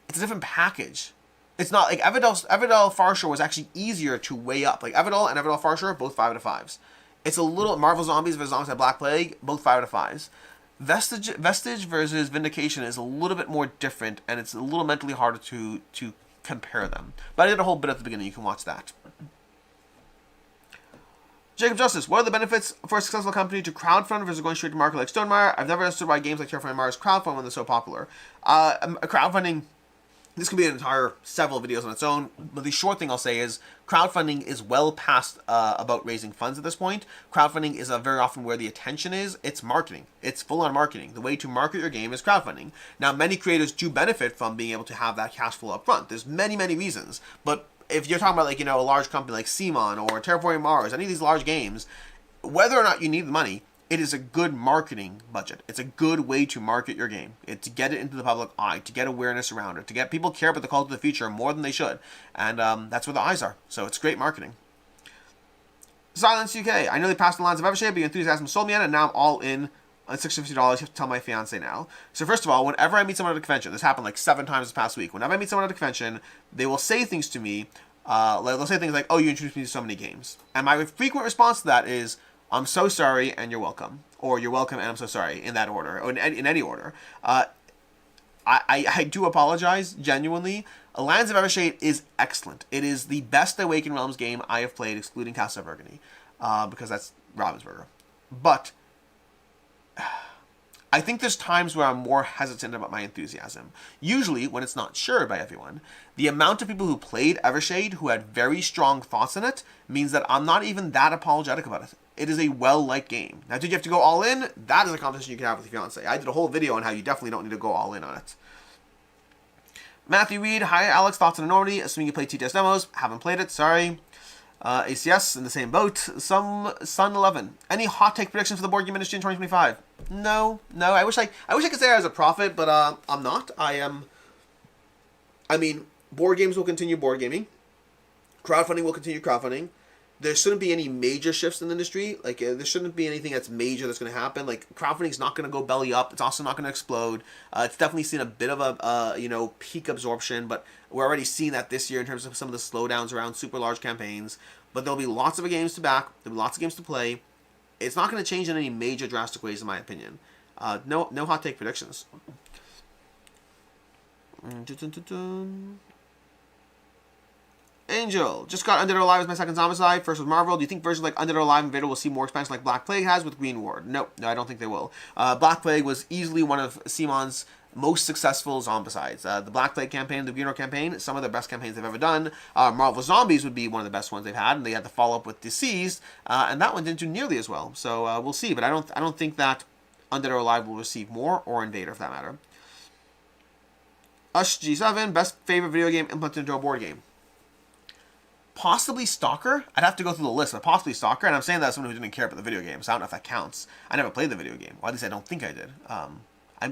It's a different package. It's not like Everdell Farshore was actually easier to weigh up. Like Everdell and Everdell Farshore, both 5 out of 5s. It's a little... Marvel Zombies versus Zombies at Black Plague, both 5 out of 5s. Vestige versus Vindication is a little bit more different, and it's a little mentally harder to compare them. But I did a whole bit at the beginning. You can watch that. Jacob Justice, what are the benefits for a successful company to crowdfund versus going straight to market like Stonemaier? I've never understood why games like Terraforming Mars crowdfund when they're so popular. Crowdfunding, this could be an entire several videos on its own, but the short thing I'll say is crowdfunding is well past about raising funds at this point. Crowdfunding is very often where the attention is. It's marketing. It's full-on marketing. The way to market your game is crowdfunding. Now, many creators do benefit from being able to have that cash flow up front. There's many, many reasons, but if you're talking about, like, a large company like Simon or Terraforming Mars, any of these large games, whether or not you need the money, it is a good marketing budget. It's a good way to market your game. To get it into the public eye, to get awareness around it, to get people care about the Cult of the Future more than they should. And that's where the eyes are. So it's great marketing. Silence UK. I nearly passed the lines of Evershade, but your enthusiasm sold me on it, and now I'm all in on $650. You have to tell my fiance now. So first of all, whenever I meet someone at a convention, this happened like 7 times this past week. Whenever I meet someone at a convention, they will say things to me. They'll say things like, "Oh, you introduced me to so many games," and my frequent response to that is, "I'm so sorry, and you're welcome," or "You're welcome, and I'm so sorry," in that order, or in any order. I do apologize, genuinely. Lands of Evershade is excellent. It is the best Awakened Realms game I have played, excluding Castle of Burgundy, because that's Ravensburger. But I think there's times where I'm more hesitant about my enthusiasm. Usually, when it's not shared by everyone, the amount of people who played Evershade who had very strong thoughts in it means that I'm not even that apologetic about it. It is a well-liked game. Now, did you have to go all in? That is a conversation you can have with your fiance. I did a whole video on how you definitely don't need to go all in on it. Matthew Reed, hi Alex, thoughts on Enormity? Assuming you played TTS demos, haven't played it, sorry. ACS in the same boat. Some Sun 11. Any hot take predictions for the board game industry in 2025? No. I wish I could say I was a prophet, but I'm not. I mean, board games will continue board gaming. Crowdfunding will continue crowdfunding. There shouldn't be any major shifts in the industry. Like, there shouldn't be anything that's major that's going to happen. Like, crowdfunding is not going to go belly up. It's also not going to explode. It's definitely seen a bit of a, peak absorption, but we're already seeing that this year in terms of some of the slowdowns around super large campaigns. But there'll be lots of games to back. There'll be lots of games to play. It's not going to change in any major drastic ways, in my opinion. No hot take predictions. Angel, just got Undead or Alive as my second Zombicide. First was Marvel. Do you think versions like Undead or Alive and Vader will see more expansion like Black Plague has with Green Ward? No, I don't think they will. Black Plague was easily one of Simon's most successful Zombicides. The Black Plague campaign, the Green Ward campaign, some of the best campaigns they've ever done. Marvel Zombies would be one of the best ones they've had, and they had to follow up with Deceased, and that one didn't do nearly as well. So we'll see, but I don't think that Undead or Alive will receive more, or Invader for that matter. Ush G7, best favorite video game implemented into a board game. Possibly Stalker. I'd have to go through the list, but possibly Stalker. And I'm saying that as someone who didn't care about the video game, so I don't know if that counts. I never played the video game. Well, at least I don't think I did.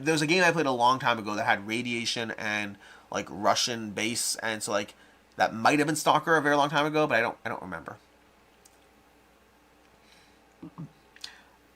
There was a game I played a long time ago that had radiation and like Russian base, and so like that might have been Stalker a very long time ago, but I don't remember.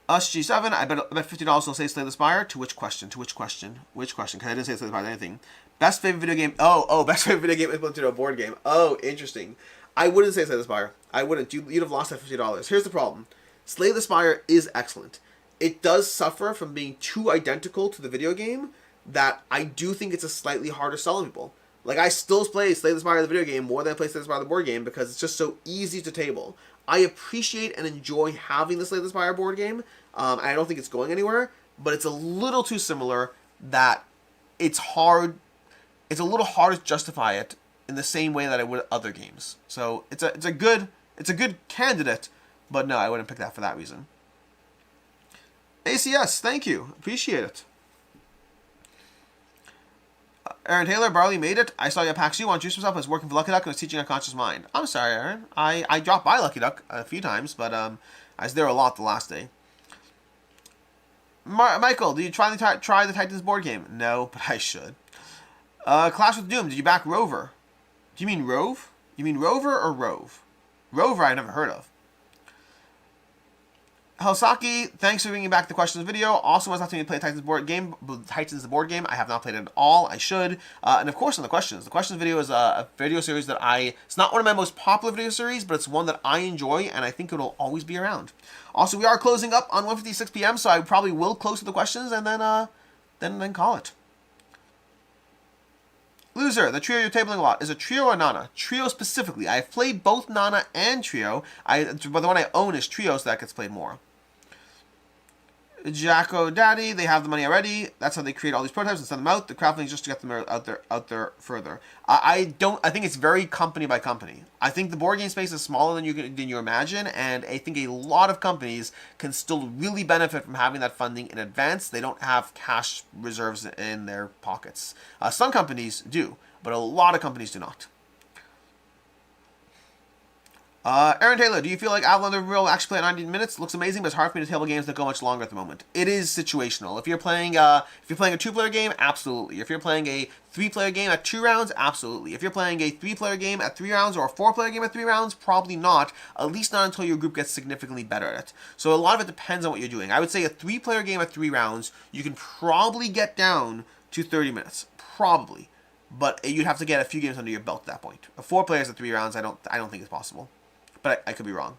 Us G7. I bet $50 will say Slay the Spire. To which question? Which question? Because I didn't say Slay the Spire anything. Best favorite video game. Oh, best favorite video game implemented into a board game. Oh, interesting. I wouldn't say Slay the Spire. I wouldn't. You'd have lost that $50. Here's the problem. Slay the Spire is excellent. It does suffer from being too identical to the video game that I do think it's a slightly harder sell on people. Like, I still play Slay the Spire the video game more than I play Slay the Spire the board game because it's just so easy to table. I appreciate and enjoy having the Slay the Spire board game. And I don't think it's going anywhere, but it's a little too similar that it's hard. It's a little hard to justify it in the same way that I would other games. So it's a good candidate, but no, I wouldn't pick that for that reason. ACS, thank you, appreciate it. Aaron Taylor, Barley made it. I saw you at PAX U on Juice himself. I was working for Lucky Duck and was teaching a conscious mind. I'm sorry, Aaron. I dropped by Lucky Duck a few times, but I was there a lot the last day. Michael, did you try the Titans board game? No, but I should. Clash with Doom, did you back Rover? Do you mean Rove? You mean Rover or Rove? Rover I never heard of. Helsaki, thanks for bringing back the questions video. Also wants to play Titans board game. Titans the board game. I have not played it at all. I should. And of course on the questions. The questions video is a video series that it's not one of my most popular video series, but it's one that I enjoy and I think it'll always be around. Also, we are closing up on 1:56 p.m., so I probably will close to the questions and then call it. Loser, the trio you're tabling a lot. Is it Trio or Nana? Trio specifically. I've played both Nana and Trio. But the one I own is Trio, so that gets played more. Jacko Daddy, they have the money already. That's how they create all these prototypes and send them out. The crowdfunding is just to get them out there further. I think it's very company by company. I think the board game space is smaller than you imagine, and I think a lot of companies can still really benefit from having that funding in advance. They don't have cash reserves in their pockets. Some companies do, but a lot of companies do not. Aaron Taylor, do you feel like Avalon the Real actually play at 90 minutes? Looks amazing, but it's hard for me to table games that go much longer at the moment. It is situational. If you're playing a 2-player game, absolutely. If you're playing a 3-player game at 2 rounds, absolutely. If you're playing a 3-player game at 3 rounds or a 4-player game at 3 rounds, probably not. At least not until your group gets significantly better at it. So a lot of it depends on what you're doing. I would say a 3-player game at 3 rounds, you can probably get down to 30 minutes. Probably. But you'd have to get a few games under your belt at that point. 4 players at 3 rounds, I don't think it's possible. But I could be wrong.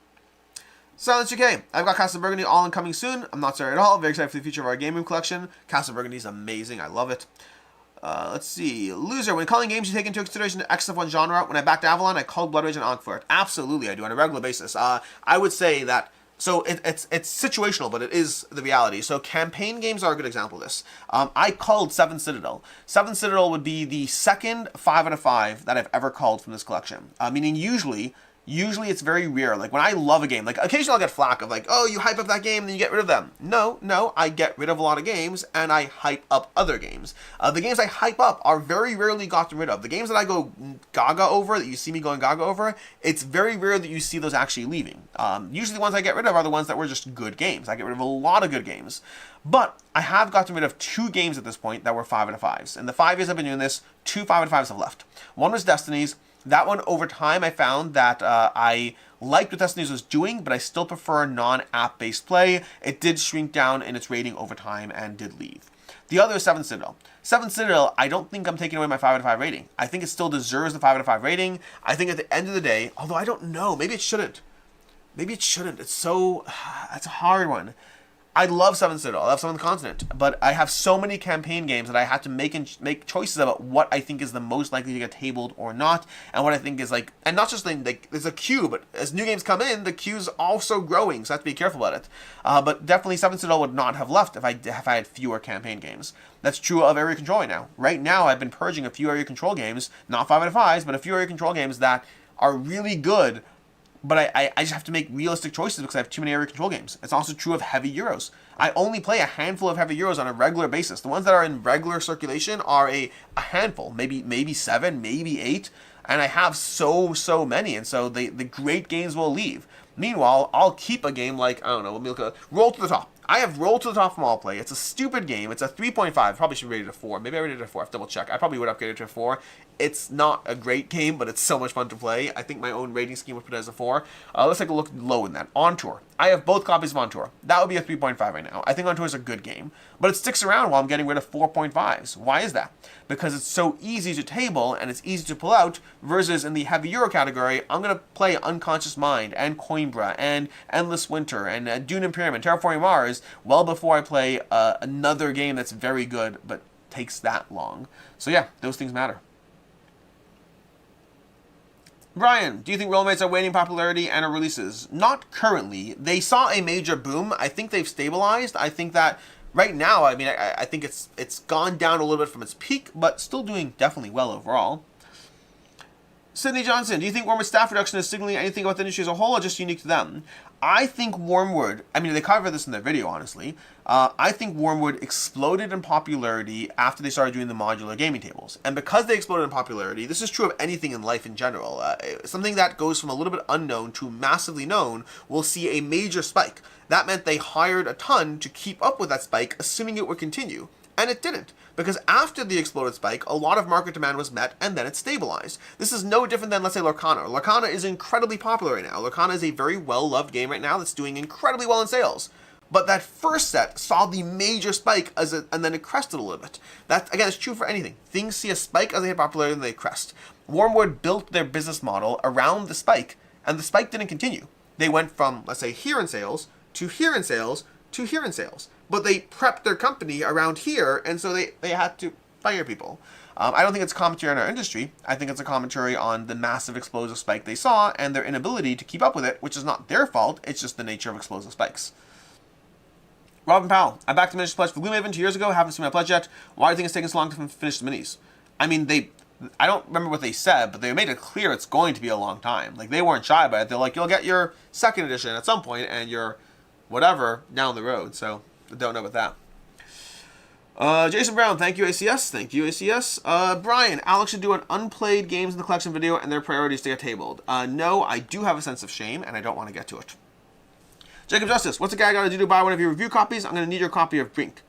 Silence UK. I've got Castle Burgundy all in coming soon. I'm not sorry at all. Very excited for the future of our game room collection. Castle Burgundy is amazing. I love it. Let's see. Loser. When calling games, you take into consideration the X of one genre. When I backed Avalon, I called Blood Rage and Ankh for it. Absolutely, I do on a regular basis. I would say that. So it's situational, but it is the reality. So campaign games are a good example of this. I called 7 Citadel. 7 Citadel would be the second 5 out of 5 that I've ever called from this collection. Meaning usually it's very rare. Like when I love a game, like occasionally I'll get flack of like, oh, you hype up that game, then you get rid of them. No, I get rid of a lot of games and I hype up other games. The games I hype up are very rarely gotten rid of. The games that I go gaga over, that you see me going gaga over, it's very rare that you see those actually leaving. Usually the ones I get rid of are the ones that were just good games. I get rid of a lot of good games. But I have gotten rid of 2 games at this point that were 5 out of 5s. In the 5 years I've been doing this, 2 5 out of 5s have left. One was Destiny's. That one, over time, I found that I liked what Destiny's was doing, but I still prefer non-app-based play. It did shrink down in its rating over time and did leave. The other is 7 Citadel. 7 Citadel, I don't think I'm taking away my 5 out of 5 rating. I think it still deserves the 5 out of 5 rating. I think at the end of the day, although I don't know, maybe it shouldn't. Maybe it shouldn't. It's a hard one. I love 7 Citadel. I love 7 Continent. But I have so many campaign games that I have to make choices about what I think is the most likely to get tabled or not, and what I think is like, and not just like there's a queue, but as new games come in, the queue's also growing, so I have to be careful about it. But definitely 7 Citadel would not have left if I had fewer campaign games. That's true of area control right now. Right now, I've been purging a few area control games, not 5 out of 5s, but a few area control games that are really good. But I just have to make realistic choices because I have too many area control games. It's also true of heavy Euros. I only play a handful of heavy Euros on a regular basis. The ones that are in regular circulation are a handful, maybe 7, maybe 8, and I have so many, and so the great games will leave. Meanwhile, I'll keep a game like, I don't know, let me look at Roll to the Top. I have Roll to the Top from All Play. It's a stupid game. It's a 3.5. Probably should rate it a 4. Maybe I rated it a 4. I have to double check. I probably would upgrade it to a 4. It's not a great game, but it's so much fun to play. I think my own rating scheme would put it as a 4. Let's take a look low in that. On Tour. I have both copies of On Tour. That would be a 3.5 right now. I think On Tour is a good game, but it sticks around while I'm getting rid of 4.5s. Why is that? Because it's so easy to table and it's easy to pull out, versus in the heavy Euro category, I'm going to play Unconscious Mind and Coimbra and Endless Winter and Dune Imperium and Terraforming Mars well before I play another game that's very good but takes that long. So yeah, those things matter. Brian, do you think Rollmates are waning popularity and are releases? Not currently. They saw a major boom. I think they've stabilized. I think that right now, I mean, I think it's gone down a little bit from its peak, but still doing definitely well overall. Sydney Johnson, do you think Wormwood's staff reduction is signaling anything about the industry as a whole or just unique to them? I think Wormwood, I mean, they covered this in their video, honestly. I think Wormwood exploded in popularity after they started doing the modular gaming tables. And because they exploded in popularity, this is true of anything in life in general. Something that goes from a little bit unknown to massively known will see a major spike. That meant they hired a ton to keep up with that spike, assuming it would continue. And it didn't, because after the exploded spike, a lot of market demand was met, and then it stabilized. This is no different than, let's say, Lorcana. Lorcana is incredibly popular right now. Lorcana is a very well-loved game right now that's doing incredibly well in sales. But that first set saw the major spike, and then it crested a little bit. That, again, is true for anything. Things see a spike as they hit popularity, and they crest. Wormwood built their business model around the spike, and the spike didn't continue. They went from, let's say, here in sales, to here in sales, to here in sales. But they prepped their company around here, and so they had to fire people. I don't think it's a commentary on our industry. I think it's a commentary on the massive explosive spike they saw and their inability to keep up with it, which is not their fault. It's just the nature of explosive spikes. Robin Powell, I backed the miniatures pledge for Gloomhaven 2 years ago. Haven't seen my pledge yet. Why do you think it's taking so long to finish the minis? I mean, I don't remember what they said, but they made it clear it's going to be a long time. Like, they weren't shy about it. They're like, you'll get your second edition at some point and your whatever down the road. So I don't know about that. Jason Brown, thank you, ACS. Thank you, ACS. Brian, Alex should do an unplayed games in the collection video and their priorities to get tabled. No, I do have a sense of shame, and I don't want to get to it. Jacob Justice, what's a guy got to do to buy one of your review copies? I'm going to need your copy of Brink.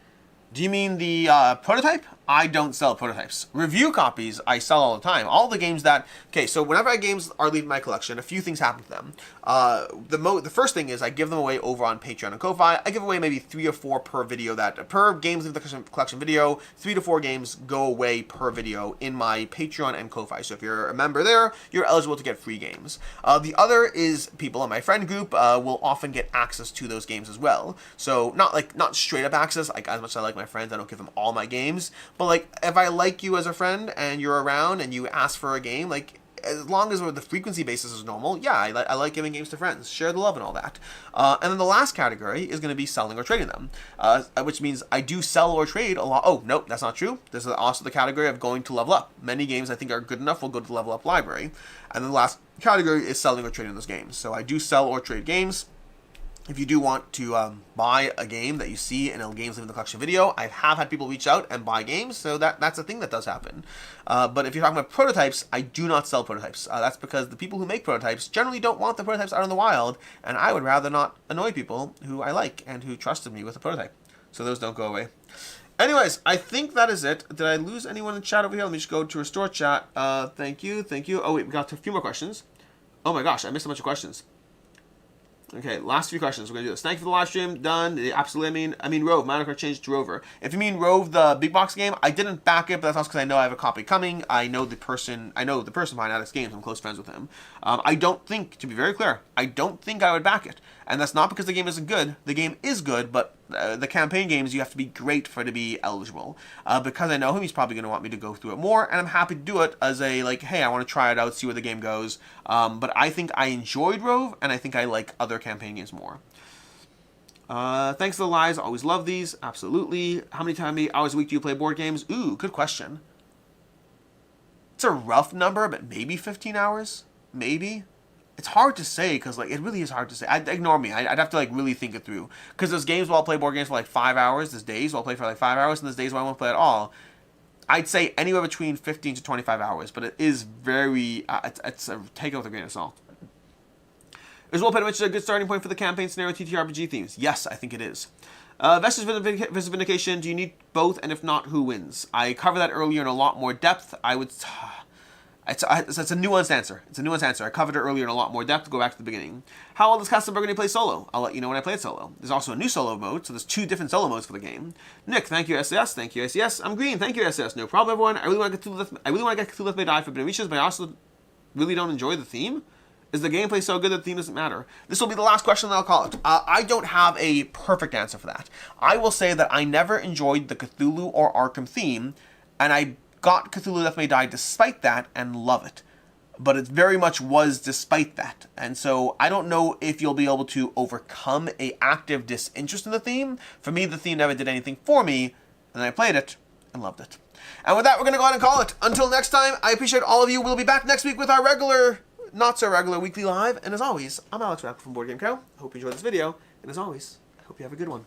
Do you mean the prototype? I don't sell prototypes. Review copies, I sell all the time. All the games that... Okay, so whenever games are leaving my collection, a few things happen to them. The first thing is I give them away over on Patreon and Ko-Fi. I give away maybe 3 or 4 per video per games leave the collection video, 3 to 4 games go away per video in my Patreon and Ko-Fi. So if you're a member there, you're eligible to get free games. The other is people in my friend group will often get access to those games as well. So not straight up access, like as much as I like my friends, I don't give them all my games. But like, if I like you as a friend and you're around and you ask for a game, like, as long as the frequency basis is normal, yeah, I like giving games to friends, share the love and all that. And then the last category is going to be selling or trading them, which means I do sell or trade a lot. Oh, nope, that's not true. This is also the category of going to level up. Many games I think are good enough will go to the level up library. And then the last category is selling or trading those games. So I do sell or trade games. If you do want to buy a game that you see in a Games Leaving the Collection video, I have had people reach out and buy games, so that's a thing that does happen. But if you're talking about prototypes, I do not sell prototypes. That's because the people who make prototypes generally don't want the prototypes out in the wild, and I would rather not annoy people who I like and who trusted me with a prototype. So those don't go away. Anyways, I think that is it. Did I lose anyone in chat over here? Let me just go to restore chat. Thank you. Oh, wait, we got a few more questions. Oh my gosh, I missed a bunch of questions. Okay, last few questions. We're going to do this. Thank you for the live stream. Done. Absolutely. I mean Rove. Mario Kart changed to Rover. If you mean Rove, the big box game, I didn't back it, but that's also because I know I have a copy coming. I know the person behind Alex Games. I'm close friends with him. I don't think, to be very clear, I don't think I would back it. And that's not because the game isn't good. The game is good, but the campaign games, you have to be great for it to be eligible. Because I know him, he's probably going to want me to go through it more, and I'm happy to do it as a, like, hey, I want to try it out, see where the game goes. But I think I enjoyed Rove, and I think I like other campaign games more. Thanks for the lives. Always love these. Absolutely. How many hours a week do you play board games? Ooh, good question. It's a rough number, but maybe 15 hours? Maybe? It's hard to say, because like it really is hard to say. Ignore me. I'd have to like really think it through. Because there's games where I'll play board games for like 5 hours. There's days where I'll play for like 5 hours, and there's days where I won't play at all. I'd say anywhere between 15 to 25 hours, but it is very... it's a take it with a grain of salt. Is Roleplaying Adventure a good starting point for the campaign scenario TTRPG themes? Yes, I think it is. Vestige versus Vindication, do you need both, and if not, who wins? I covered that earlier in a lot more depth. I would... It's a nuanced answer. It's a nuanced answer. I covered it earlier in a lot more depth. Go back to the beginning. How well does Castle Burgundy play solo? I'll let you know when I play it solo. There's also a new solo mode, so there's 2 different solo modes for the game. Nick, thank you, SCS. Thank you, SCS. I'm Green. Thank you, SCS. No problem, everyone. I really want to get Cthulhu May Die for Forbidden Reaches, but I also really don't enjoy the theme. Is the gameplay so good that the theme doesn't matter? This will be the last question that I'll call it. I don't have a perfect answer for that. I will say that I never enjoyed the Cthulhu or Arkham theme, and I got Cthulhu Death May Die despite that and love it. But it very much was despite that. And so I don't know if you'll be able to overcome a active disinterest in the theme. For me, the theme never did anything for me, and I played it and loved it. And with that, we're going to go ahead and call it. Until next time, I appreciate all of you. We'll be back next week with our regular, not so regular weekly live. And as always, I'm Alex Rapp from BoardGameCo. I hope you enjoyed this video. And as always, I hope you have a good one.